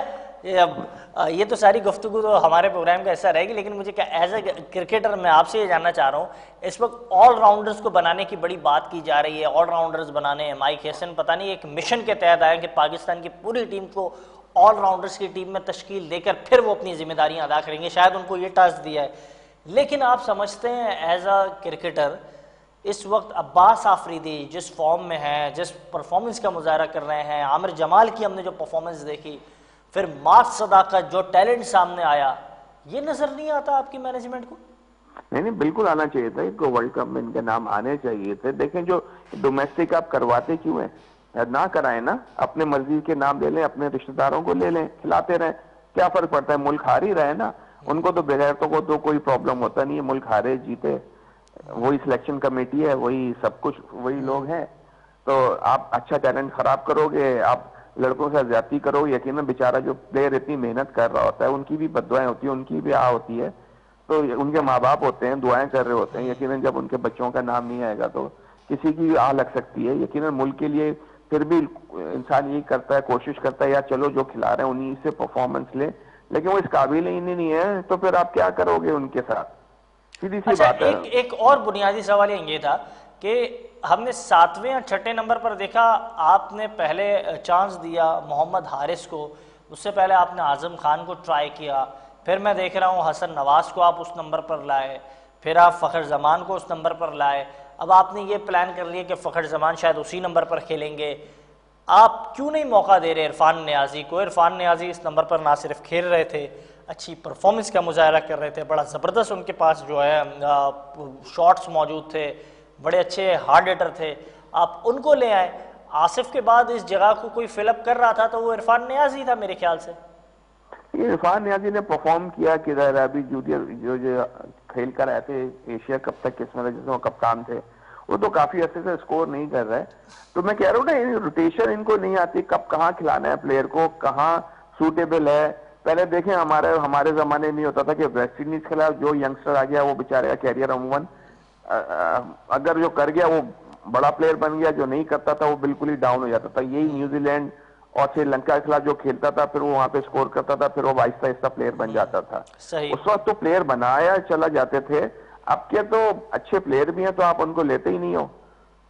ये तो सारी गुफ्तगू तो हमारे प्रोग्राम का हिस्सा रहेगी, लेकिन मुझे क्या एज ए क्रिकेटर मैं आपसे ये जानना चाह रहा हूँ, इस वक्त ऑलराउंडर्स को बनाने की बड़ी बात की जा रही है, ऑलराउंडर्स बनाने हैं। माइक हैसन पता नहीं एक मिशन के तहत आया कि पाकिस्तान की पूरी टीम को ऑलराउंडर्स की टीम में तश्कील देकर फिर वो अपनी जिम्मेदारियां अदा करेंगे, शायद उनको ये टास्क दिया है। लेकिन आप समझते हैं एज अ क्रिकेटर इस वक्त अब्बास आफरीदी जिस फॉर्म में है, जिस परफॉर्मेंस का मुजाहरा कर रहे हैं, आमिर जमाल की हमने जो परफॉर्मेंस देखी, फिर मार्च सदाकत जो टैलेंट सामने आया, ये नजर नहीं आता आपकी मैनेजमेंट को? नहीं, बिल्कुल आना चाहिए था इनको, वर्ल्ड कप में इनके नाम आने चाहिए थे। देखें, जो डोमेस्टिक आप करवाते क्यों हैं? ना कराएं ना, अपने मर्जी के नाम ले लें, अपने रिश्तेदारों को ले लें, खिलाते रहें, क्या फर्क पड़ता है? मुल्क हार ही रहे ना, उनको तो बगैरतों को तो कोई प्रॉब्लम होता नहीं है, मुल्क हारे जीते वही सिलेक्शन कमेटी है, वही सब कुछ वही लोग हैं। तो आप अच्छा टैलेंट खराब करोगे, आप लड़कों से ज्यादती करोगे, यकीनन बेचारा जो प्लेयर इतनी मेहनत कर रहा होता है उनकी भी बद्दुआएं होती है, उनकी भी आ होती है, तो उनके माँ बाप होते हैं, दुआएं कर रहे होते हैं, यकीनन जब उनके बच्चों का नाम नहीं आएगा तो किसी की आ लग सकती है। यकीनन मुल्क के लिए फिर भी इंसान यही करता है, कोशिश करता है यार चलो जो खिला रहे हैं उन्हीं से परफॉर्मेंस ले, लेकिन वो इस काबिल ही नहीं है, तो फिर आप क्या करोगे उनके साथ? सीधी सी बात है। एक और बुनियादी सवाल ये था कि हमने 7वें या 6ठे नंबर पर देखा, आपने पहले चांस दिया मोहम्मद हारिस को, उससे पहले आपने आज़म खान को ट्राई किया, फिर मैं देख रहा हूँ हसन नवाज़ को आप उस नंबर पर लाए, फिर आप फ़खर ज़मान को उस नंबर पर लाए। अब आपने ये प्लान कर लिया कि फ़खर ज़मान शायद उसी नंबर पर खेलेंगे। आप क्यों नहीं मौका दे रहे इरफान नियाज़ी को? इरफान नियाज़ी इस नंबर पर ना सिर्फ खेल रहे थे, अच्छी परफॉर्मेंस का मुजाहरा कर रहे थे, बड़ा ज़बरदस्त उनके पास जो है शॉट्स मौजूद थे, बड़े अच्छे हार्ड हिटर थे, आप उनको ले आए। आसिफ के बाद इस जगह को कोई फिलअप कर रहा था तो वो इरफान नियाज़ी था मेरे ख्याल से। ये इरफान नियाज़ी ने परफॉर्म किया किधर, अभी जूनियर जो खेल कर आए थे एशिया कप तक किस्मत, जिसमें वो कप्तान थे, वो तो काफी अच्छे से स्कोर नहीं कर रहे। तो मैं कह रहा हूँ ना, रोटेशन इनको नहीं आती, कब कहाँ खिलाना है प्लेयर को, कहाँ सूटेबल है। पहले देखें हमारे जमाने में होता था कि वेस्ट इंडीज के खिलाफ जो यंगस्टर आ गया वो बेचारे का कैरियर अमूमन अगर जो कर गया वो बड़ा प्लेयर बन गया, जो नहीं करता था वो बिल्कुल ही डाउन हो जाता था। यही न्यूजीलैंड और श्रीलंका के खिलाफ जो खेलता था फिर वो वहां पे स्कोर करता था, फिर वो आहिस्ता आहिस्ता प्लेयर बन जाता था। सही। उस वक्त तो प्लेयर बनाया चला जाते थे। अब के तो अच्छे प्लेयर भी हैं तो आप उनको लेते ही नहीं हो।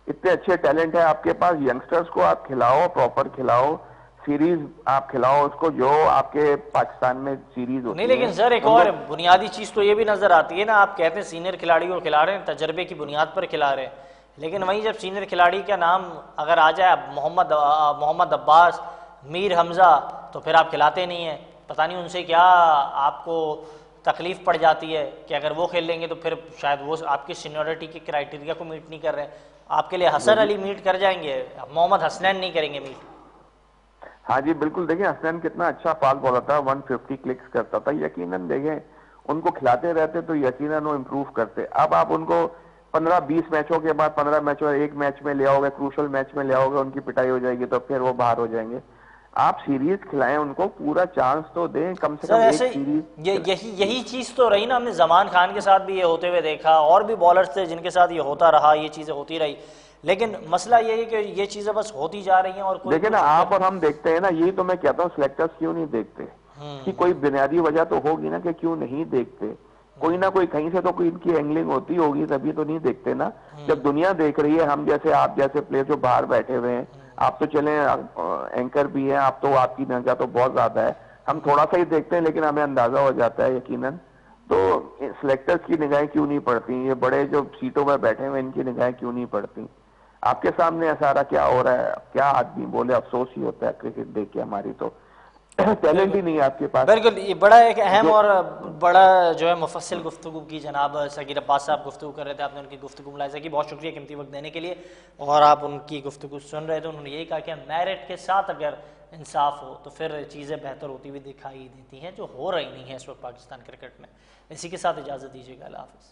इतने अच्छे टैलेंट है आपके पास, यंगस्टर्स को आप खिलाओ, प्रॉपर खिलाओ, सीरीज आप खिलाओ उसको जो आपके पाकिस्तान में सीरीज होती नहीं। लेकिन सर एक और बुनियादी चीज़ तो ये भी नज़र आती है ना, आप कहते हैं सीनियर खिलाड़ी को खिला रहे हैं, तजर्बे की बुनियाद पर खिला रहे हैं, लेकिन वहीं जब सीनियर खिलाड़ी का नाम अगर आ जाए मोहम्मद अब्बास, मीर हमज़ा, तो फिर आप खिलाते नहीं हैं। पता नहीं उनसे क्या आपको तकलीफ पड़ जाती है कि अगर वो खेल लेंगे तो फिर शायद वो आपकी सीनियरिटी के क्राइटेरिया को मीट नहीं कर रहे हैं। आपके लिए हसन अली मीट कर जाएंगे, मोहम्मद हसनैन नहीं करेंगे मीट। हाँ जी बिल्कुल। देखिए हसनैन कितना अच्छा फास्ट बॉलर था, 150 क्लिक्स करता था। यकीनन देखें उनको खिलाते रहते तो यकीनन वो इम्प्रूव करते। अब आप उनको 15-20 मैचों के बाद 15 मैचों एक मैच में ले आओगे, क्रूशल मैच में ले आओगे, उनकी पिटाई हो जाएगी तो फिर वो बाहर हो जाएंगे। आप सीरीज खिलाएं, उनको पूरा चांस तो दें, कम से कम एक सीरीज। यही चीज तो रही ना, हमने जमान खान के साथ भी ये होते हुए देखा, और भी बॉलर्स थे जिनके साथ ये होता रहा, ये चीजें होती रही। लेकिन मसला ये है कि ये चीजें बस होती जा रही हैं और कोई देखिए ना आप और हम देखते हैं ना, यही तो मैं कहता हूँ सिलेक्टर्स क्यों नहीं देखते कि कोई बुनियादी वजह तो होगी ना कि क्यों नहीं देखते। कोई ना कोई कहीं से तो कोई इनकी एंगलिंग होती होगी, तभी तो नहीं देखते ना। जब दुनिया देख रही है, हम जैसे आप जैसे प्लेयर जो बाहर बैठे हुए हैं, आप तो चले एंकर भी हैं, आप तो आपकी निगाह तो बहुत ज्यादा है, हम थोड़ा सा ही देखते हैं लेकिन हमें अंदाजा हो जाता है यकीनन। तो सिलेक्टर्स की निगाहें क्यों नहीं पड़ती, ये बड़े जो सीटों में बैठे हुए इनकी निगाहें क्यों नहीं पड़ती। आपके सामने सारा क्या हो रहा है, क्या आदमी बोले, अफसोस ही होता है क्रिकेट देख के। हमारी तो टैलेंट ही नहीं है आपके पास। बिल्कुल, ये बड़ा एक अहम और बड़ा जो है मुफस्सिल गुफ्तगू की जनाब सगीर अब्बास साहब गुफ्तगू कर रहे थे, आपने उनकी गुफ्तगू मुलाहिज़ा की, बहुत शुक्रिया कीमती वक्त देने के लिए। और आप उनकी गुफ्तगू सुन रहे थे, उन्होंने यही कहा कि मेरिट के साथ अगर इंसाफ हो तो फिर चीज़ें बेहतर होती हुई दिखाई देती हैं, जो हो रही नहीं है इस वक्त पाकिस्तान क्रिकेट में। इसी के साथ इजाज़त दीजिएगा, अल्लाह हाफ़िज़।